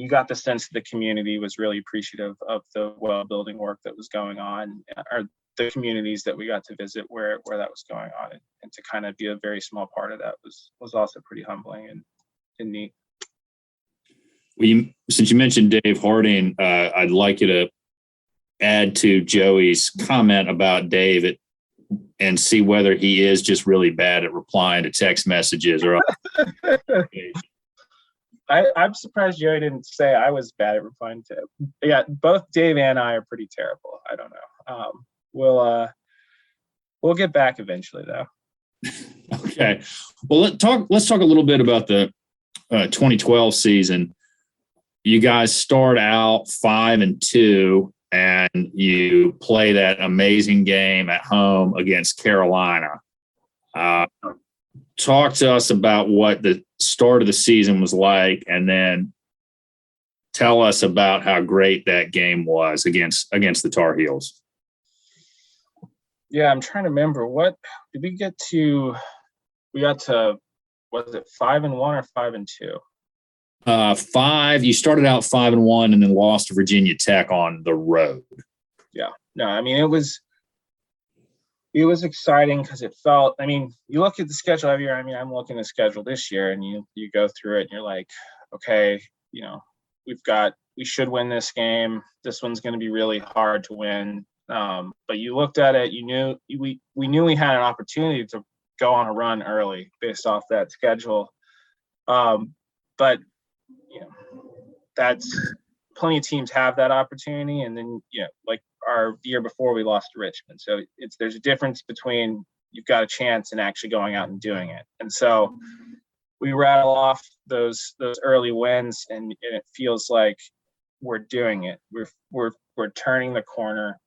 got the sense that the community was really appreciative of the well building work that was going on, or the communities that we got to visit where that was going on, and to kind of be a very small part of that was also pretty humbling and neat. Since you mentioned Dave Harding, I'd like you to add to Joey's comment about Dave and see whether he is just really bad at replying to text messages. Or I'm surprised Joey didn't say I was bad at replying to him. Yeah, both Dave and I are pretty terrible. I don't know. We'll get back eventually, though. Okay. Well, let's talk a little bit about the 2012 season. you guys start out 5-2, and you play that amazing game at home against Carolina. Talk to us about what the start of the season was like, and then tell us about how great that game was against the Tar Heels. Yeah, I'm trying to remember, what did we get to? We got to, was it 5-1 or 5-2? 5. You started out 5-1 and then lost to Virginia Tech on the road. Yeah. No, I mean, it was exciting because it felt, I mean, you look at the schedule every year. I mean, I'm looking at the schedule this year, and you go through it and you're like, okay, you know, we should win this game. This one's going to be really hard to win. But you looked at it, we knew we had an opportunity to go on a run early based off that schedule. But you know, that's, plenty of teams have that opportunity. And then, you know, like our year before, we lost to Richmond. So there's a difference between you've got a chance and actually going out and doing it. And so we rattle off those early wins, and it feels like we're doing it. We're turning the corner.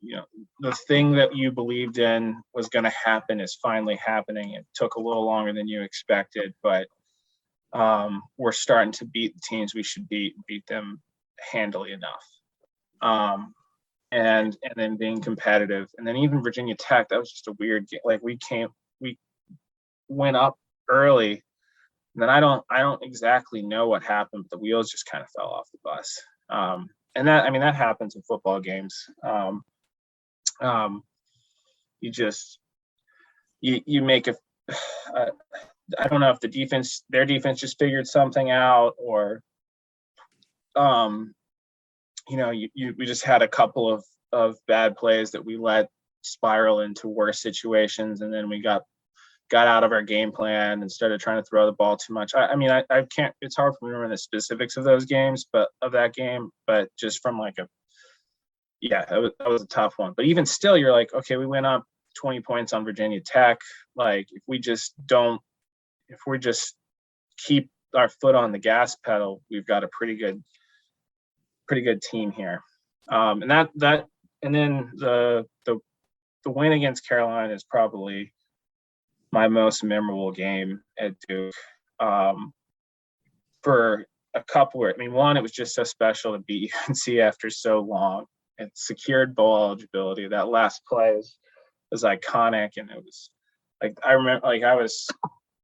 You know, the thing that you believed in was going to happen is finally happening. It took a little longer than you expected, but we're starting to beat the teams we should beat them handily enough. And then being competitive. And then even Virginia Tech, that was just a weird game. Like we went up early, and then I don't exactly know what happened, but the wheels just kind of fell off the bus. And that, I mean, that happens in football games. You make I don't know if their defense just figured something out, or, you know, we just had a couple of bad plays that we let spiral into worse situations. And then we got out of our game plan and started trying to throw the ball too much. I mean, I can't, it's hard for me to remember the specifics of those games, but of that game, but just from like that was a tough one. But even still, you're like, okay, we went up 20 points on Virginia Tech. Like if we just keep our foot on the gas pedal, we've got a pretty good team here. And then the win against Carolina is probably my most memorable game at Duke, for a couple of, I mean, one, it was just so special to beat UNC after so long. It secured bowl eligibility. That last play was iconic, and it was like, I remember, like, I was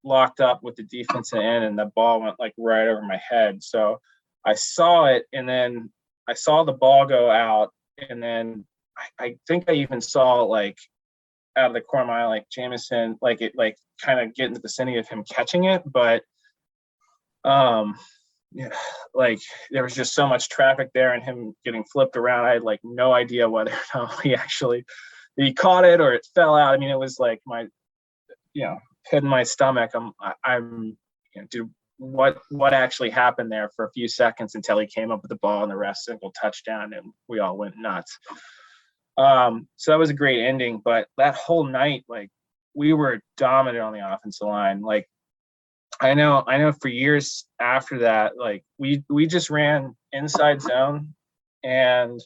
locked up with the defensive end, and the ball went like right over my head. So I saw it, and then I saw the ball go out, and then I think I even saw, like, out of the corner of my eye, like Jameson, like it, like kind of get in the vicinity of him catching it. But yeah, like there was just so much traffic there and him getting flipped around. I had like no idea whether or not he caught it or it fell out. I mean, it was like my, you know, head in my stomach. I'm you know, dude, what actually happened there for a few seconds until he came up with the ball and the rest single touchdown, and we all went nuts. So that was a great ending, but that whole night, like, we were dominant on the offensive line. Like, I know for years after that, like we just ran inside zone and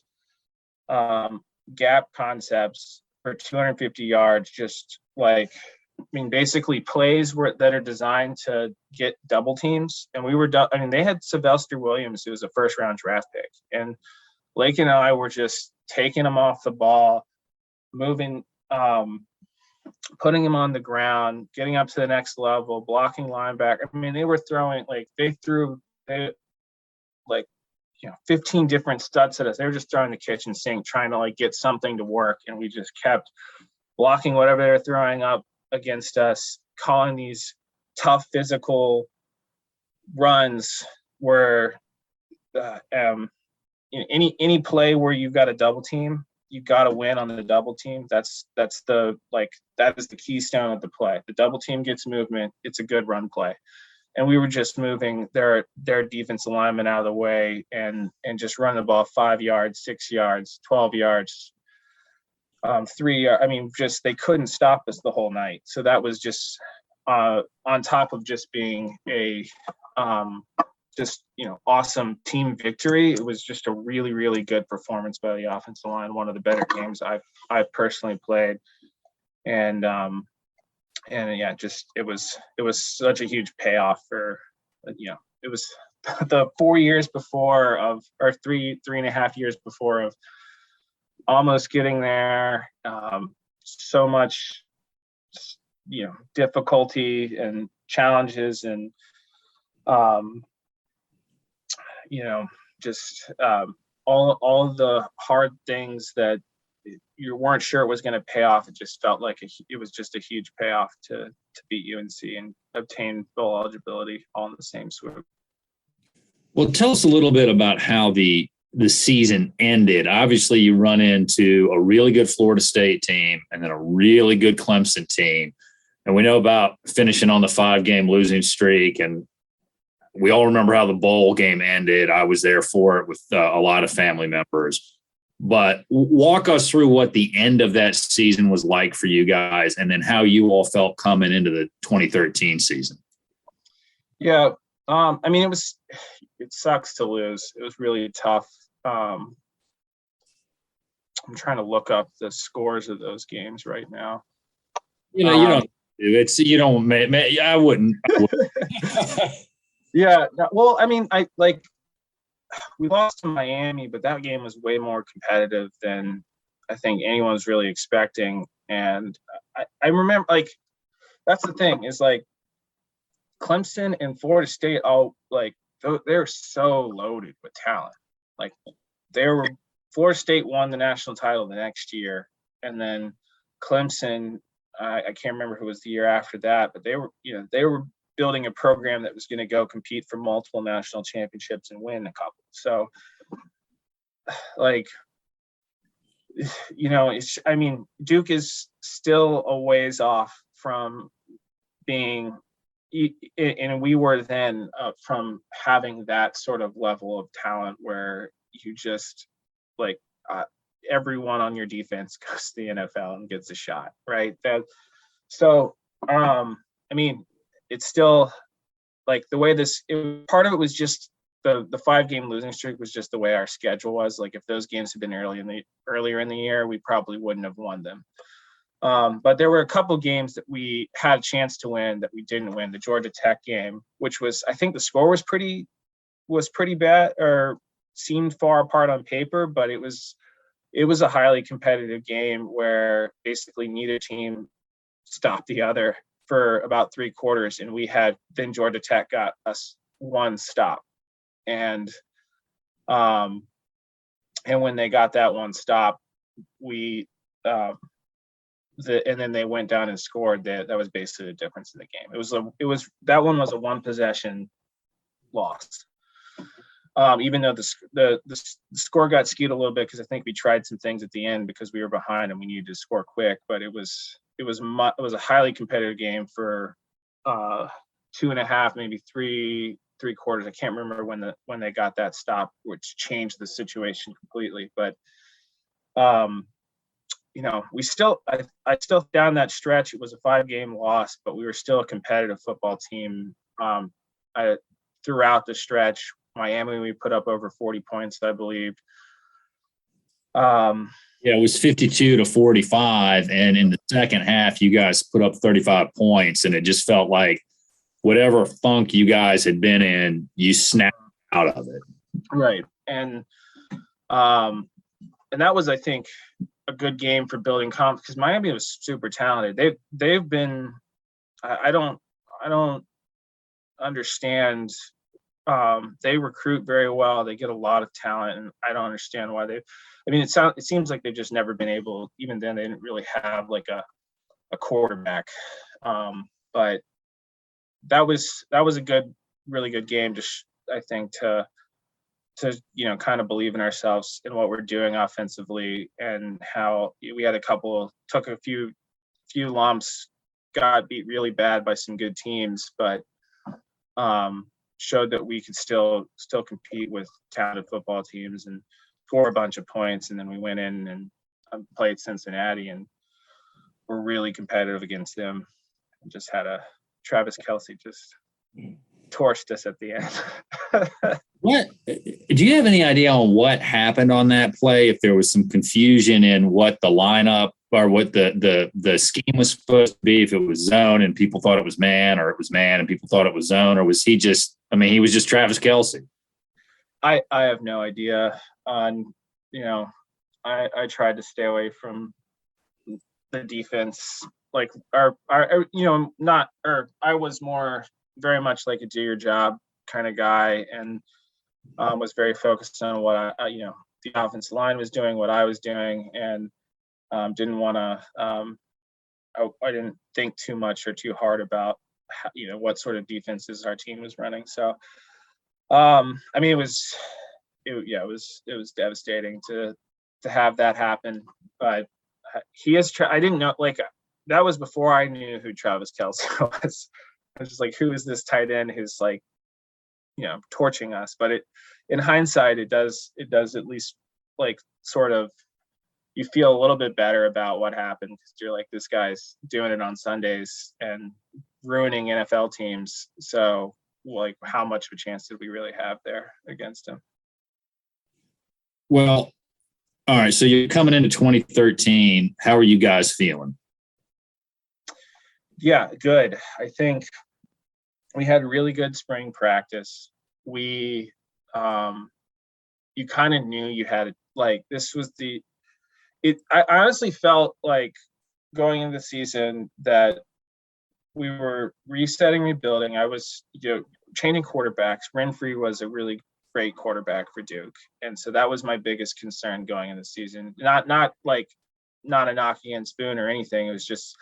gap concepts for 250 yards, just like, I mean, basically plays that are designed to get double teams. And they had Sylvester Williams, who was a first round draft pick, and Lake and I were just taking him off the ball, moving, putting him on the ground, getting up to the next level, blocking linebacker. I mean, they were throwing, like, they like, you know, 15 different studs at us. They were just throwing the kitchen sink, trying to like get something to work. And we just kept blocking whatever they were throwing up against us, calling these tough physical runs where, any play where you've got a double team, you got to win on the double team. That is the keystone of the play. The double team gets movement. It's a good run play. And we were just moving their defensive linemen out of the way and just run the ball 5 yards, 6 yards, 12 yards, 3 yards. I mean, just, they couldn't stop us the whole night. So that was just on top of just being a awesome team victory, it was just a really, really good performance by the offensive line. One of the better games I've personally played, and yeah, just it was such a huge payoff for it was the 4 years before or 3.5 years before of almost getting there. So much difficulty and challenges and just all of the hard things that you weren't sure it was going to pay off. It just felt like it was just a huge payoff to beat UNC and obtain bowl eligibility all in the same swoop. Well, tell us a little bit about how the season ended. Obviously, you run into a really good Florida State team and then a really good Clemson team. And we know about finishing on the 5-game losing streak. And we all remember how the bowl game ended. I was there for it with a lot of family members. But walk us through what the end of that season was like for you guys, and then how you all felt coming into the 2013 season. Yeah. It sucks to lose. It was really tough. I'm trying to look up the scores of those games right now. You don't. I wouldn't. Yeah. Well, we lost to Miami, but that game was way more competitive than I think anyone was really expecting. And I remember, that's the thing is Clemson and Florida State they're so loaded with talent. Florida State won the national title the next year, and then Clemson, I can't remember who was the year after that, but they were building a program that was going to go compete for multiple national championships and win a couple. So Duke is still a ways off from being, and we were then from having that sort of level of talent where you just everyone on your defense goes to the NFL and gets a shot, right? It's still the way part of it was just the 5-game losing streak was just the way our schedule was. If those games had been earlier in the year, we probably wouldn't have won them. But there were a couple games that we had a chance to win that we didn't win. The Georgia Tech game, which was, I think the score was pretty bad or seemed far apart on paper, but it was a highly competitive game where basically neither team stopped the other for about 3 quarters, and then Georgia Tech got us one stop, and when they got that one stop, and then they went down and scored. That was basically the difference in the game. That one was a 1-possession loss. Even though the score got skewed a little bit because I think we tried some things at the end because we were behind and we needed to score quick, but it was a highly competitive game for 2.5, maybe three quarters. I can't remember when they got that stop, which changed the situation completely. But we still I still down that stretch. It was a 5-game loss, but we were still a competitive football team throughout the stretch. Miami, we put up over 40 points, I believe. Yeah, it was 52-45, and in the second half, you guys put up 35 points, and it just felt like whatever funk you guys had been in, you snapped out of it. Right, and that was, I think, a good game for building confidence because Miami was super talented. They've been, I don't understand. They recruit very well. They get a lot of talent, and I don't understand why it seems like they've just never been able. Even then, they didn't really have a quarterback. But that was a really good game. Just I think to kind of believe in ourselves and what we're doing offensively, and how we had took a few lumps, got beat really bad by some good teams, but showed that we could still compete with talented football teams and score a bunch of points. And then we went in and played Cincinnati and were really competitive against them and just had a Travis Kelce just torched us at the end. What do you have any idea on what happened on that play? If there was some confusion in what the lineup or what the scheme was supposed to be, if it was zone and people thought it was man, or it was man and people thought it was zone, or was he just? I mean, he was just Travis Kelce. I have no idea. I tried to stay away from the defense, like I was more very much like a do your job kind of guy, and was very focused on what the offensive line was doing, what I was doing, and didn't want to. I didn't think too much or too hard about what sort of defenses our team was running. So, it was devastating to have that happen. But he is. I didn't know, like, that was before I knew who Travis Kelce was. I was just like, who is this tight end who's like, torching us? But in hindsight, it does at least, like, sort of, you feel a little bit better about what happened, because you're like, this guy's doing it on Sundays and ruining NFL teams. So, like, how much of a chance did we really have there against him? Well, all right. So you're coming into 2013. How are you guys feeling? Yeah, good. I think we had really good spring practice. You kind of knew you had, like, this was I honestly felt like going into the season that we were resetting, rebuilding. I was, changing quarterbacks. Renfrey was a really great quarterback for Duke. And so that was my biggest concern going into the season. Not a knock against Boone or anything. It was just,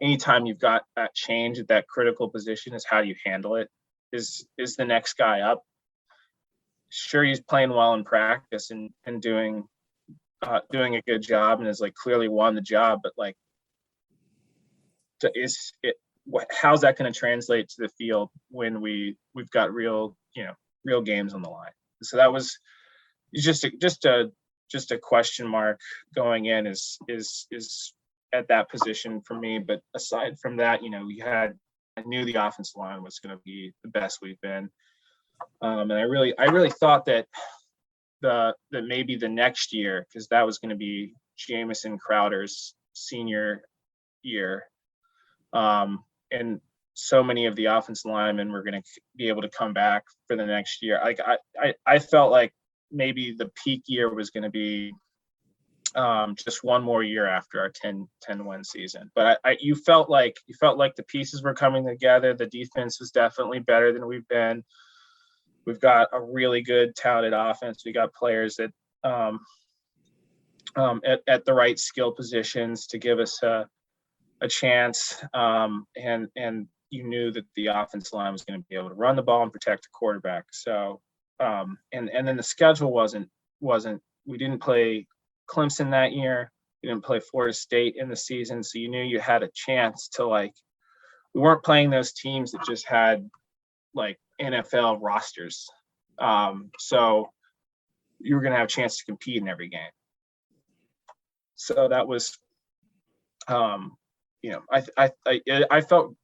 anytime you've got that change at that critical position, is how do you handle it? Is the next guy up? Sure, he's playing well in practice and doing a good job, and has, like, clearly won the job, but, like, how's that going to translate to the field when we've got real games on the line? So that was just a question mark going in, is at that position for me. But aside from that, I knew the offensive line was going to be the best we've been, and I really thought that maybe the next year, because that was going to be Jamison Crowder's senior year, and so many of the offensive linemen were going to be able to come back for the next year. Like, I felt like maybe the peak year was going to be just one more year after our 10-win season. But you felt like the pieces were coming together. The defense was definitely better than we've been. We've got a really good, talented offense. We got players that at the right skill positions to give us a chance. And you knew that the offensive line was going to be able to run the ball and protect the quarterback. So, and then the schedule wasn't. We didn't play Clemson that year. We didn't play Florida State in the season, so you knew you had a chance to, like, we weren't playing those teams that just had, like, NFL rosters. So you were going to have a chance to compete in every game. So that was, I felt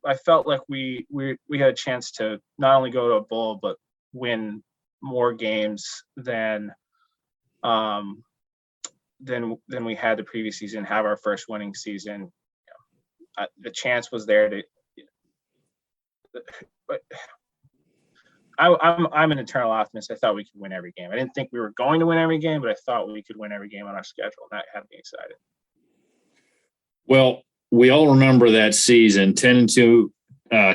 like we had a chance to not only go to a bowl, but win more games than we had the previous season, have our first winning season. The chance was there to, but I'm an eternal optimist. I thought we could win every game. I didn't think we were going to win every game, but I thought we could win every game on our schedule. And that had me excited. Well, we all remember that season, 10-2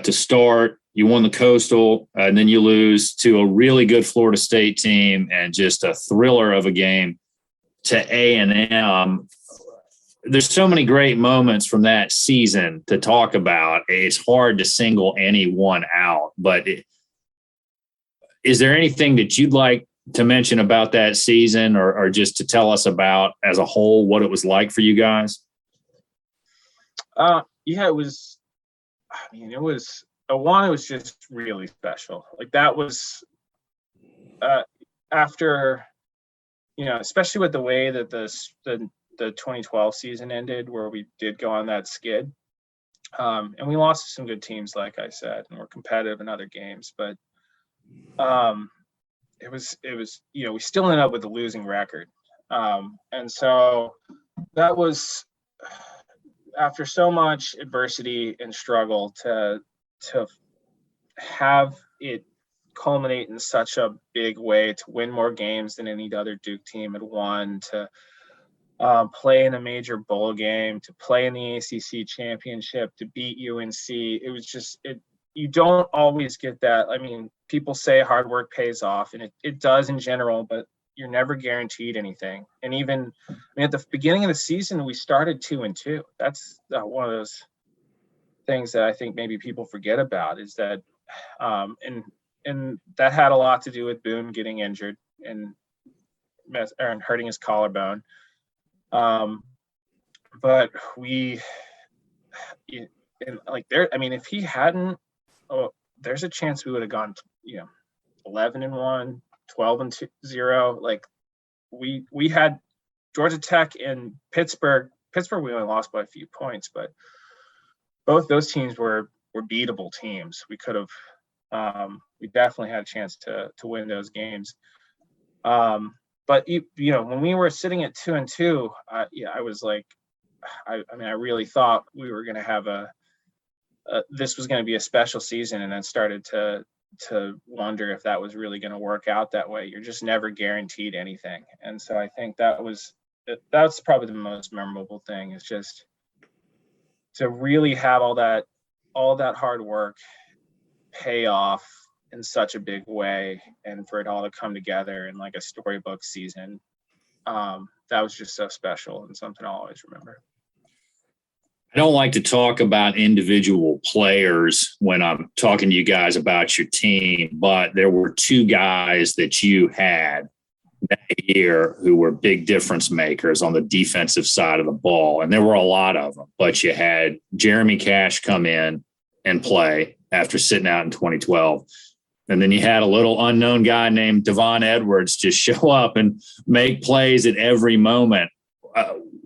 to start. You won the Coastal, and then you lose to a really good Florida State team, and just a thriller of a game to A&M. There's so many great moments from that season to talk about. It's hard to single any one out, but is there anything that you'd like to mention about that season, or just to tell us about as a whole what it was like for you guys? Yeah, it was. It was just really special. Like, that was after, especially with the way that the 2012 season ended, where we did go on that skid. And we lost to some good teams, like I said, and we're competitive in other games. But it was, we still ended up with a losing record. And so that was, after so much adversity and struggle, to have it culminate in such a big way, to win more games than any other Duke team had won, to play in a major bowl game, to play in the ACC championship, to beat UNC. It was just, you don't always get that. I mean, people say hard work pays off, and it does in general, but you're never guaranteed anything. And even, at the beginning of the season, we started 2-2. That's one of those things that I think maybe people forget about, is that, and that had a lot to do with Boone getting injured and hurting his collarbone. But if he hadn't, there's a chance we would have gone, 11-1, 12-0. Like, we had Georgia Tech and Pittsburgh. Pittsburgh, we only lost by a few points, but both those teams were beatable teams. We could have, we definitely had a chance to win those games. But when we were sitting at 2-2, I was like, I really thought we were going to have this was going to be a special season, and then started to wonder if that was really going to work out that way. You're just never guaranteed anything, and so I think that's probably the most memorable thing, is just to really have all that hard work pay off in such a big way, and for it all to come together in like a storybook season. That was just so special, and something I'll always remember. I don't like to talk about individual players when I'm talking to you guys about your team, but there were two guys that you had that year who were big difference makers on the defensive side of the ball. And there were a lot of them, but you had Jeremy Cash come in and play after sitting out in 2012. And then you had a little unknown guy named Devon Edwards just show up and make plays at every moment.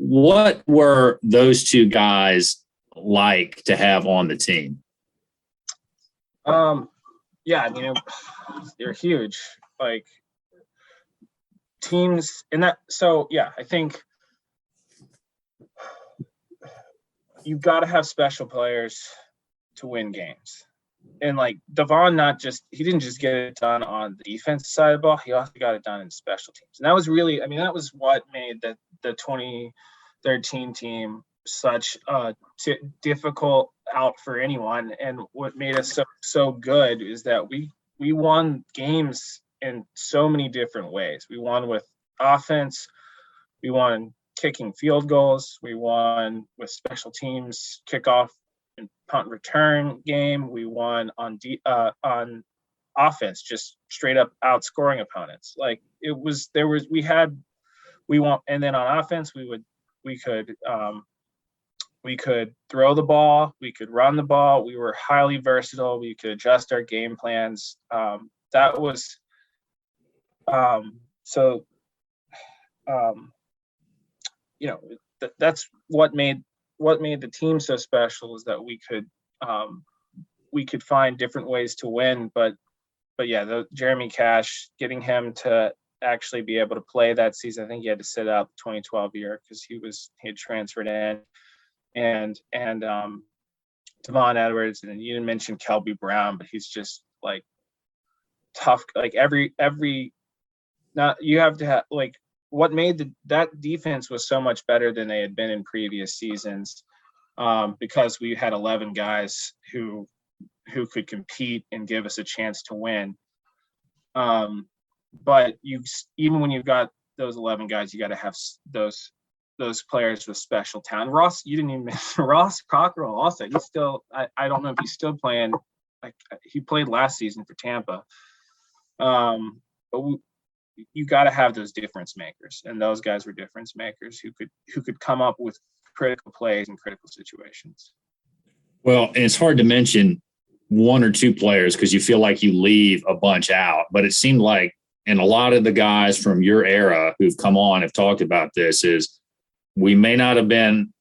What were those two guys like to have on the team? Yeah, they're huge. Like, teams in that. So yeah, I think you've got to have special players to win games. And like Devon, he didn't just get it done on the defensive side of the ball, he also got it done in special teams. And that was really, that was what made the 2013 team such a difficult out for anyone. And what made us so good is that we won games in so many different ways. We won with offense, we won kicking field goals, we won with special teams, kickoff and punt return game. We won on offense, just straight up outscoring opponents. Like, we won, and then on offense we could throw the ball, we could run the ball. We were highly versatile. We could adjust our game plans. That's what made the team so special, is that we could find different ways to win. But yeah, Jeremy Cash, getting him to actually be able to play that season, I think he had to sit out the 2012 year because he had transferred in, and Devon Edwards, and then you didn't mention Kelby Brown, but he's just like tough. Like you have to have, like, what made that defense was so much better than they had been in previous seasons, because we had 11 guys who could compete and give us a chance to win. But even when you've got those 11 guys, you got to have those players with special talent. Ross, you didn't even mention Ross Cockrell. Also, he's still, I don't know if he's still playing. Like, he played last season for Tampa. But you got to have those difference makers, and those guys were difference makers who could come up with critical plays in critical situations. Well, and it's hard to mention one or two players because you feel like you leave a bunch out, but it seemed like, and a lot of the guys from your era who've come on have talked about this, is we may not have been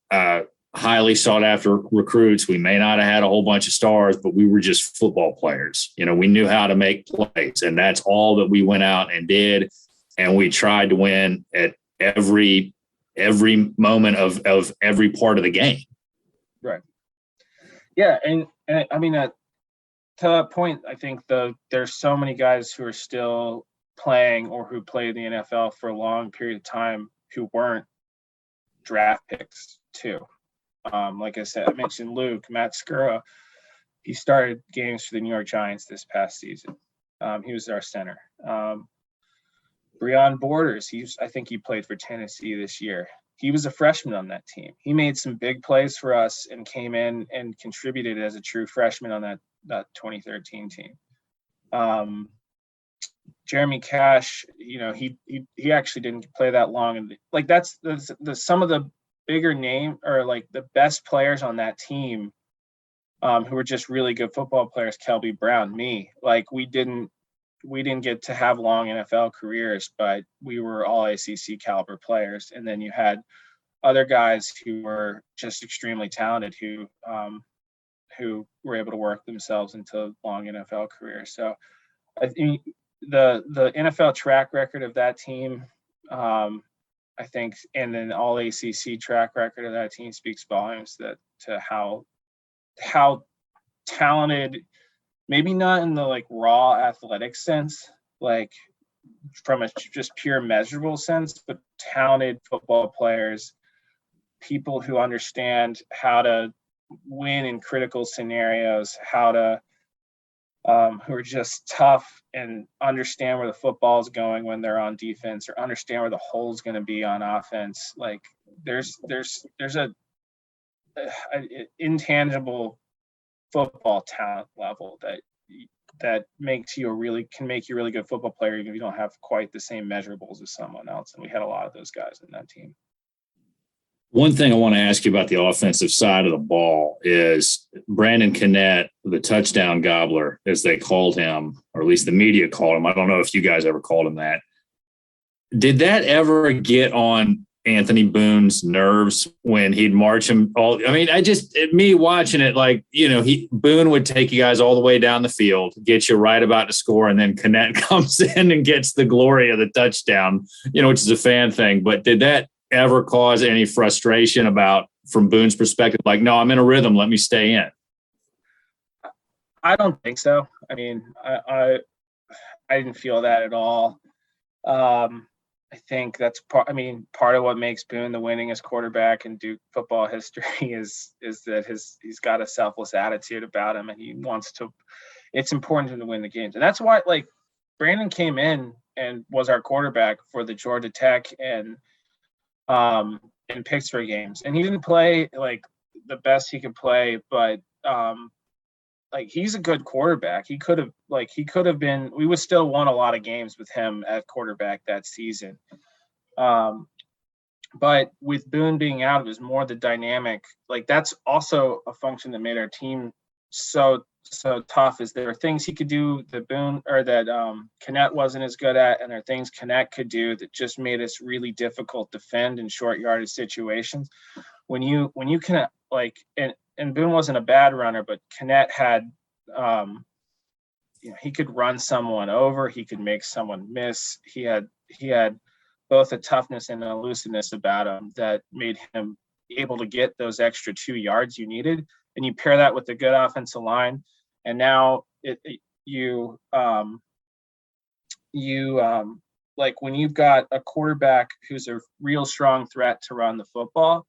highly sought after recruits. We may not have had a whole bunch of stars, but we were just football players. We knew how to make plays, and that's all that we went out and did. And we tried to win at every moment of every part of the game. Right. Yeah. And I mean, to that point, I think there's so many guys who are still playing or who played in the NFL for a long period of time who weren't draft picks too. Like I said, I mentioned Matt Skura. He started games for the New York Giants this past season. He was our center. Breon Borders, I think he played for Tennessee this year. He was a freshman on that team. He made some big plays for us and came in and contributed as a true freshman on that 2013 team. Jeremy Cash, he actually didn't play that long, and like that's some of the bigger name or like the best players on that team, who were just really good football players. Kelby Brown, me, like we didn't get to have long NFL careers, but we were all ACC caliber players. And then you had other guys who were just extremely talented who were able to work themselves into long NFL careers. So I think the NFL track record of that team, I think, and then all ACC track record of that team speaks volumes to how talented, maybe not in the like raw athletic sense, like from a just pure measurable sense, but talented football players, people who understand how to win in critical scenarios, who are just tough and understand where the football is going when they're on defense, or understand where the hole is going to be on offense. Like there's a intangible football talent level that makes you can make you a really good football player, even if you don't have quite the same measurables as someone else. And we had a lot of those guys in that team. One thing I want to ask you about the offensive side of the ball is Brandon Connett, the touchdown gobbler, as they called him, or at least the media called him. I don't know if you guys ever called him that. Did that ever get on Anthony Boone's nerves when he'd march him all? I mean, me watching it, like, Boone would take you guys all the way down the field, get you right about to score, and then Connett comes in and gets the glory of the touchdown, which is a fan thing. But did that ever cause any frustration from Boone's perspective? Like, no, I'm in a rhythm, let me stay in. I don't think so. I mean, I didn't feel that at all. I think that's part of what makes Boone the winningest quarterback in Duke football history is that he's got a selfless attitude about him, and he wants to. It's important to him to win the games, and that's why, like, Brandon came in and was our quarterback for the Georgia Tech and Pittsburgh games, and he didn't play like the best he could play, but like, he's a good quarterback. He could have been, we would still won a lot of games with him at quarterback that season. But with Boone being out, it was more the dynamic. Like, that's also a function that made our team so tough, is there are things he could do that Connett wasn't as good at, and there are things Connett could do that just made us really difficult to defend in short yardage situations. When you can, like, and Boone wasn't a bad runner, but Connett had, he could run someone over, he could make someone miss. He had both a toughness and an elusiveness about him that made him able to get those extra 2 yards you needed. And you pair that with the good offensive line, and now like, when you've got a quarterback who's a real strong threat to run the football,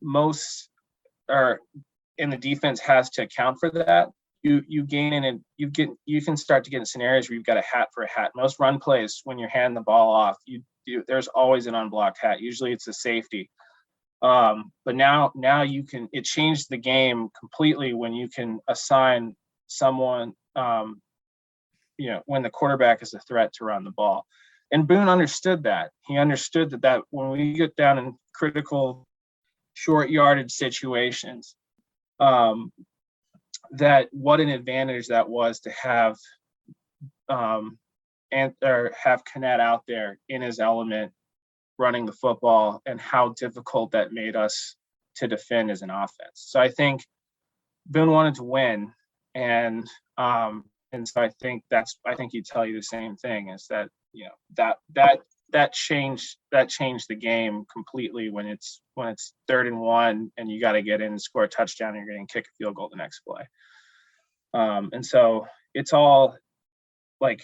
most or in the defense has to account for that. You gain in, and you can start to get in scenarios where you've got a hat for a hat. Most run plays, when you're handing the ball off, there's always an unblocked hat. Usually it's a safety. But now it changed the game completely when you can assign someone, when the quarterback is a threat to run the ball. And Boone understood that. He understood that when we get down in critical short yardage situations, that what an advantage that was to have have Connett out there in his element, running the football and how difficult that made us to defend as an offense. So I think Boone wanted to win, and so I think he'd tell you the same thing, is that, you know, that changed the game completely when it's 3rd and 1 and you got to get in and score a touchdown and you're going to kick a field goal the next play. And so it's all like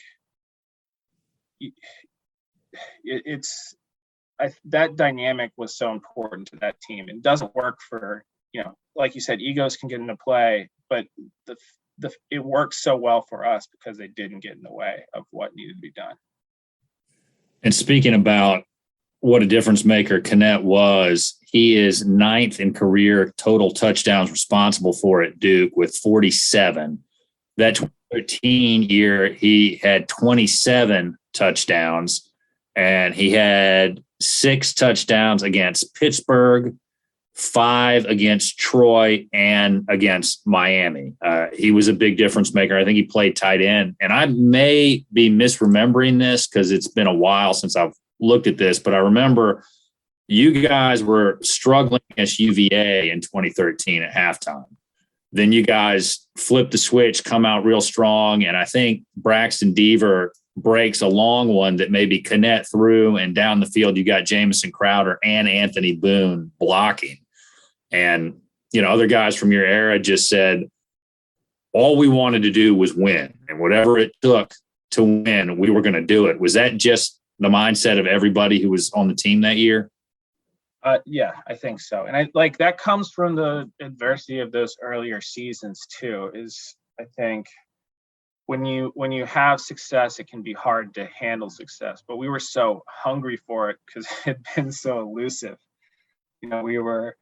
that dynamic was so important to that team. It doesn't work for, you know, like you said, egos can get into play, but it works so well for us because they didn't get in the way of what needed to be done. And speaking about what a difference maker Knet was, he is 9th in career total touchdowns responsible for at Duke with 47. That 2013 year, he had 27 touchdowns, and he had 6 touchdowns against Pittsburgh, 5 against Troy, and against Miami. He was a big difference maker. I think he played tight end. And I may be misremembering this because it's been a while since I've looked at this, but I remember you guys were struggling against UVA in 2013 at halftime. Then you guys flip the switch, come out real strong, and I think Braxton Deaver breaks a long one that maybe Knet through, and down the field you got Jamison Crowder and Anthony Boone blocking. And, you know, other guys from your era just said, all we wanted to do was win, and whatever it took to win, we were going to do it. Was that just the mindset of everybody who was on the team that year? Yeah, I think so. And that comes from the adversity of those earlier seasons too, is I think when you have success, it can be hard to handle success, but we were so hungry for it because it had been so elusive. You know, we were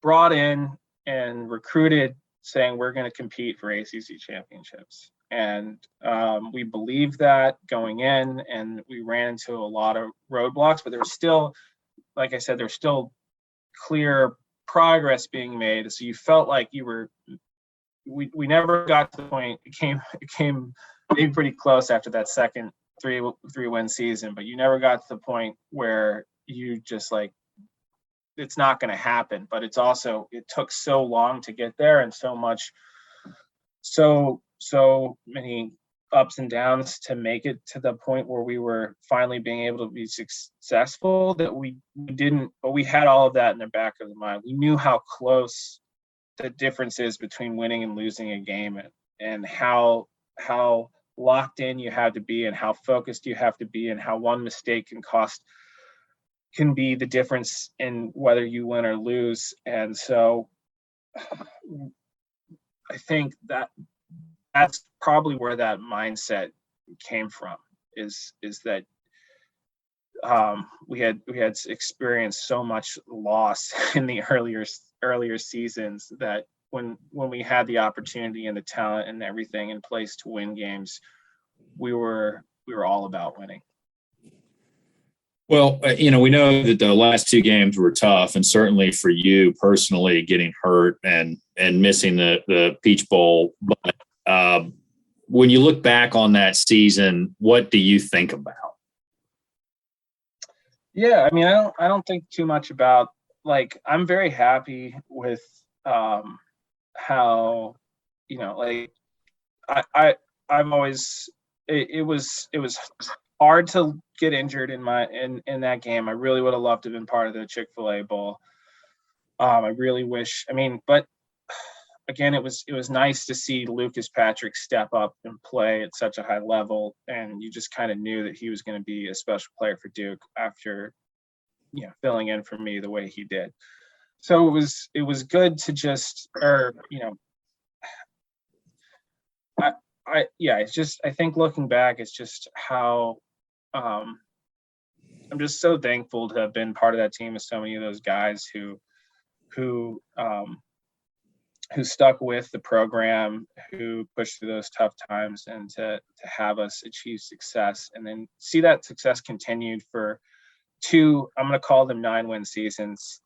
brought in and recruited saying we're going to compete for ACC championships. And we believed that going in, and we ran into a lot of roadblocks, but there was still, like I said, there's still clear progress being made. So you felt like we never got to the point. It came maybe pretty close after that second three-win season, but you never got to the point where you just like, it's not going to happen. But it's also, it took so long to get there, and so many ups and downs to make it to the point where we were finally being able to be successful, that we didn't, but we had all of that in the back of the mind. We knew how close the difference is between winning and losing a game, and how locked in you have to be, and how focused you have to be, and how one mistake can be the difference in whether you win or lose. And so I think that's probably where that mindset came from, is that we had experienced so much loss in the earlier seasons, that when we had the opportunity and the talent and everything in place to win games, we were all about winning. Well, you know, we know that the last 2 games were tough, and certainly for you personally, getting hurt and missing the Peach Bowl. But when you look back on that season, what do you think about? Yeah, I mean, I don't think too much about, like, I'm very happy with how, you know, like I've always, it was hard to get injured in that game. I really would have loved to have been part of the Chick-fil-A Bowl. I really wish, but again, it was nice to see Lucas Patrick step up and play at such a high level, and you just kind of knew that he was going to be a special player for Duke after, you know, filling in for me the way he did. So it was good to just, it's just, I think looking back, it's just how I'm just so thankful to have been part of that team with so many of those guys who stuck with the program, who pushed through those tough times, and to have us achieve success, and then see that success continued for 2, I'm going to call them 9-win seasons.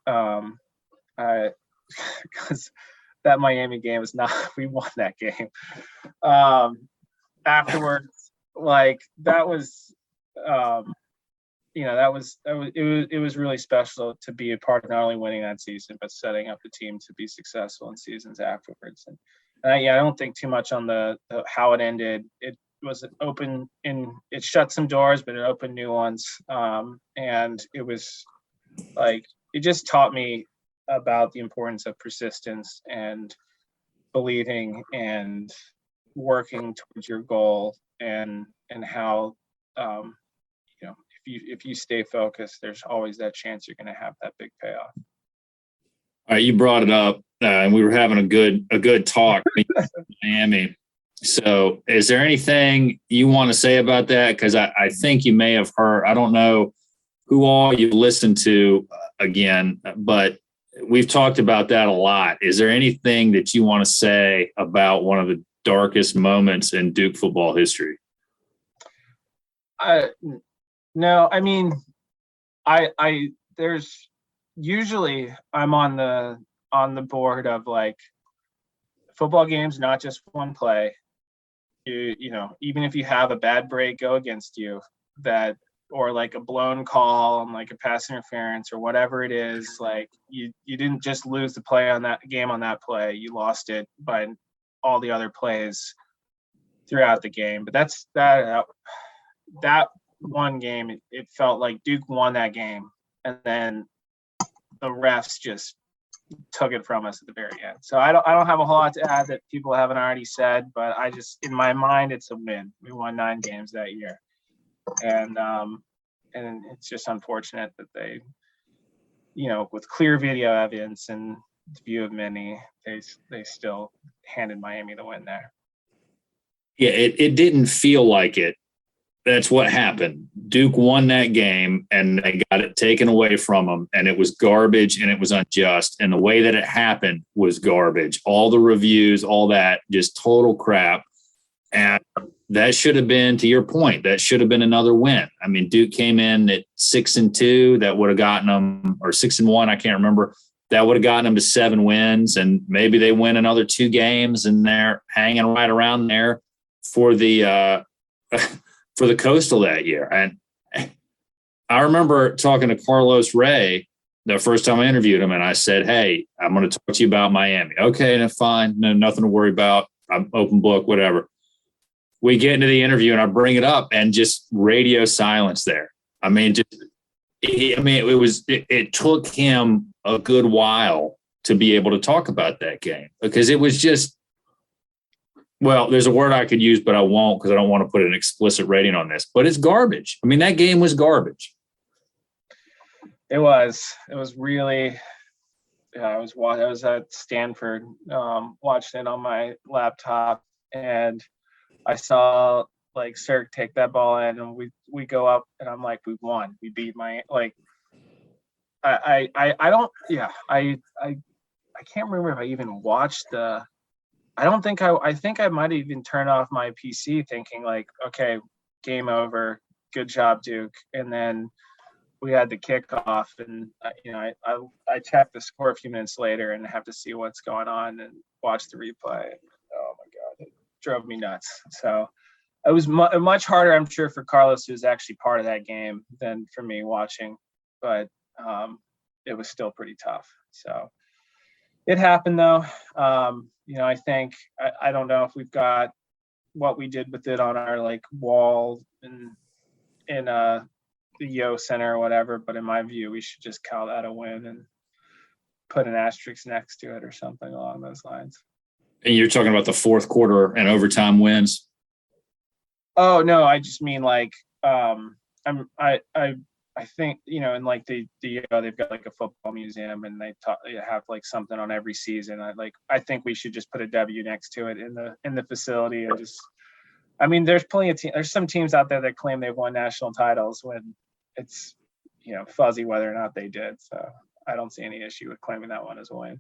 Because that Miami game was not, we won that game. Afterwards, like that was, it was really special to be a part of not only winning that season, but setting up the team to be successful in seasons afterwards. And I don't think too much on the how it ended. It was it shut some doors, but it opened new ones. And it was like, it just taught me about the importance of persistence and believing and working towards your goal, and how, if you stay focused, there's always that chance you're going to have that big payoff. All right, you brought it up, and we were having a good talk in Miami. So, is there anything you want to say about that? Because I think you may have heard. I don't know who all you've listened to again, but we've talked about that a lot. Is there anything that you want to say about one of the darkest moments in Duke football history? No, I mean, there's usually I'm on the board of like football games, not just one play. Even if you have a bad break go against you, or like a blown call and like a pass interference or whatever it is, like you didn't just lose the play on that game on that play, you lost it by all the other plays throughout the game. But that one game, it felt like Duke won that game, and then the refs just took it from us at the very end. So I don't have a whole lot to add that people haven't already said, but I just, in my mind, it's a win. We won 9 games that year, and it's just unfortunate that they, with clear video evidence and the view of many, they still handed Miami the win there. Yeah, it didn't feel like it. That's what happened. Duke won that game, and they got it taken away from them, and it was garbage, and it was unjust, and the way that it happened was garbage. All the reviews, all that, just total crap. And that should have been, to your point, that should have been another win. I mean, Duke came in at 6-2. That would have gotten them, or 6-1, I can't remember. That would have gotten them to 7 wins, and maybe they win another 2 games, and they're hanging right around there for the for the Coastal that year. And I remember talking to Carlos Ray the first time I interviewed him, and I said, "Hey, I'm going to talk to you about Miami." Okay, then fine. No, nothing to worry about. I'm open book, whatever. We get into the interview, and I bring it up, and just radio silence there. I mean, it took him a good while to be able to talk about that game, because it was just, well, there's a word I could use, but I won't, because I don't want to put an explicit rating on this, but it's garbage. I mean, that game was garbage. It was really, I was at Stanford, watching it on my laptop, and I saw like Cirque take that ball in, and we go up, and I'm like, we won, we beat I can't remember if I even watched I think I might have even turned off my PC thinking like, okay, game over, good job, Duke. And then we had the kickoff, and I checked the score a few minutes later and have to see what's going on and watch the replay. Oh my God, it drove me nuts. So it was much harder, I'm sure, for Carlos, who was actually part of that game, than for me watching, but it was still pretty tough. So it happened though. I think, I don't know if we've got what we did with it on our like wall in the Yo Center or whatever, but in my view, we should just call that a win and put an asterisk next to it or something along those lines. And you're talking about the fourth quarter and overtime wins? Oh no, I just mean like, I think, in like they've got like a football museum, and they have like something on every season. I think we should just put a W next to it in the facility, and just, I mean, there's plenty of there's some teams out there that claim they've won national titles when it's, fuzzy whether or not they did. So I don't see any issue with claiming that one as a win.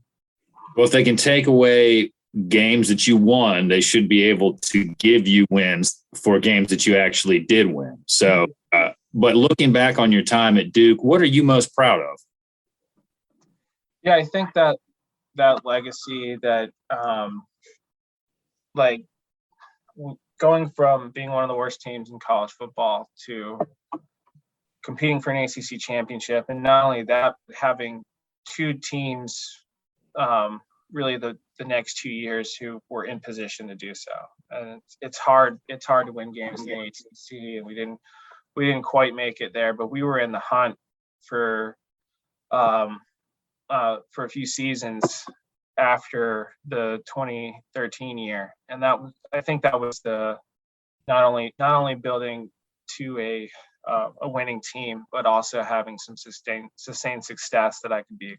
Well, if they can take away games that you won, they should be able to give you wins for games that you actually did win. So, but looking back on your time at Duke, what are you most proud of? Yeah, I think that legacy that, going from being one of the worst teams in college football to competing for an ACC championship, and not only that, having two teams really the next 2 years who were in position to do so. And it's hard to win games in the ACC, and we didn't quite make it there, but we were in the hunt for a few seasons after the 2013 year, and I think that was the not only building to a winning team, but also having some sustained success that I could be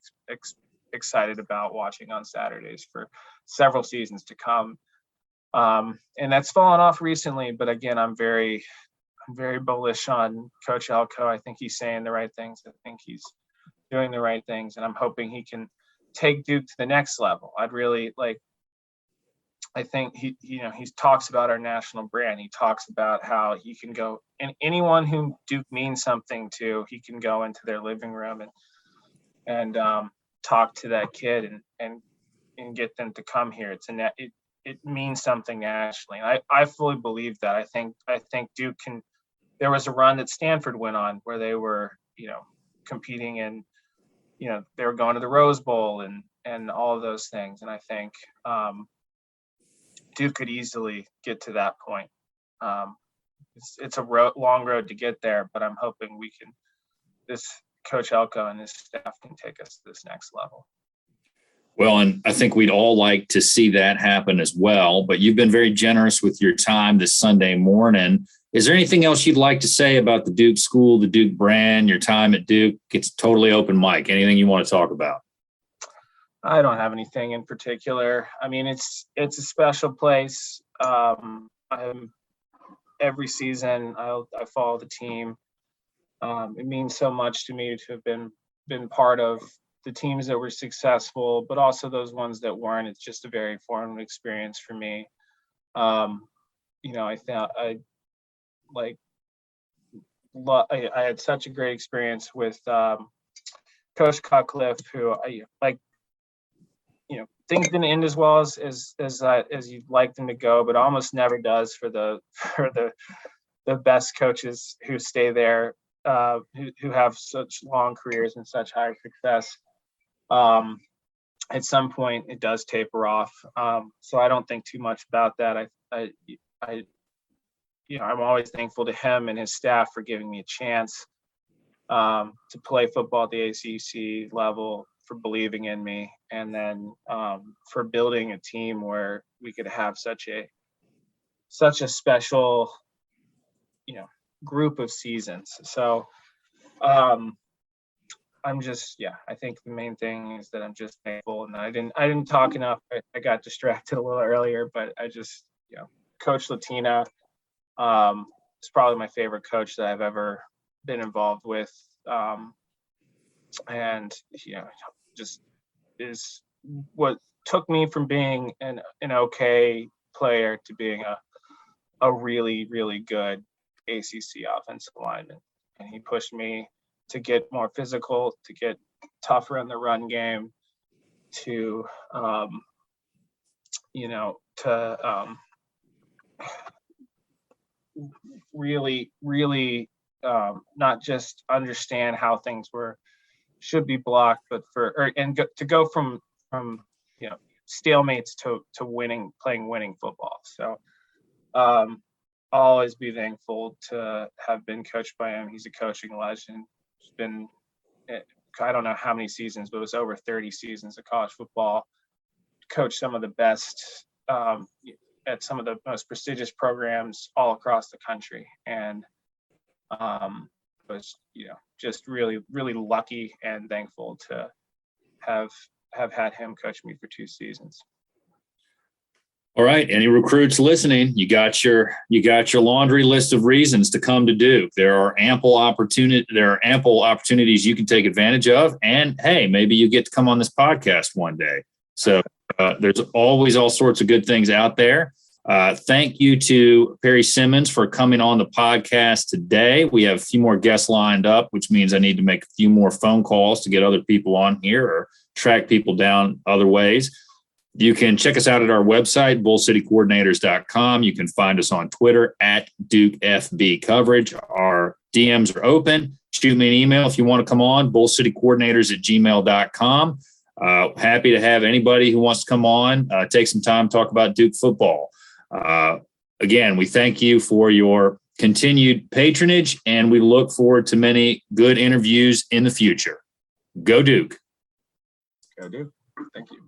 excited about watching on Saturdays for several seasons to come. And that's fallen off recently, but again, I'm very bullish on Coach Elko. I think he's saying the right things. I think he's doing the right things, and I'm hoping he can take Duke to the next level. I think he talks about our national brand. He talks about how he can go, and anyone who Duke means something to, he can go into their living room and talk to that kid and get them to come here. It means something nationally. And I fully believe that. I think Duke can. There was a run that Stanford went on where they were, competing and, they were going to the Rose Bowl and all of those things. And I think Duke could easily get to that point. It's a long road to get there, but I'm hoping this Coach Elko and his staff can take us to this next level. Well, and I think we'd all like to see that happen as well, but you've been very generous with your time this Sunday morning. Is there anything else you'd like to say about the Duke school, the Duke brand, your time at Duke? It's totally open mic. Anything you want to talk about? I don't have anything in particular. I mean, it's a special place. Every season I follow the team. It means so much to me to have been part of the teams that were successful, but also those ones that weren't. It's just a very formative experience for me. I had such a great experience with Coach Cutcliffe, who things didn't end as well as you'd like them to go, but almost never does for the best coaches who stay there, who have such long careers and such high success. At some point it does taper off. So I don't think too much about that. I'm always thankful to him and his staff for giving me a chance to play football at the ACC level, for believing in me, and then for building a team where we could have such a special, group of seasons. So I think the main thing is that I'm just thankful, and I didn't talk enough. I got distracted a little earlier, but Coach Latina is probably my favorite coach that I've ever been involved with. And just is what took me from being an okay player to being a really, really good ACC offensive lineman. And he pushed me to get more physical, to get tougher in the run game, to really, really not just understand how things should be blocked, but to go from stalemates to playing winning football. So I'll always be thankful to have been coached by him. He's a coaching legend. It's been, I don't know how many seasons, but it was over 30 seasons of college football. Coached some of the best at some of the most prestigious programs all across the country, and was just really, really lucky and thankful to have had him coach me for 2 seasons. All right, any recruits listening, you got your laundry list of reasons to come to Duke. There are ample opportunities you can take advantage of, and hey, maybe you get to come on this podcast one day. So there's always all sorts of good things out there. Thank you to Perry Simmons for coming on the podcast today. We have a few more guests lined up, which means I need to make a few more phone calls to get other people on here or track people down other ways. You can check us out at our website, bullcitycoordinators.com. You can find us on Twitter at DukeFB Coverage. Our DMs are open. Shoot me an email if you want to come on, bullcitycoordinators@gmail.com. Happy to have anybody who wants to come on, take some time, talk about Duke football. Again, we thank you for your continued patronage, and we look forward to many good interviews in the future. Go Duke. Go Duke. Thank you.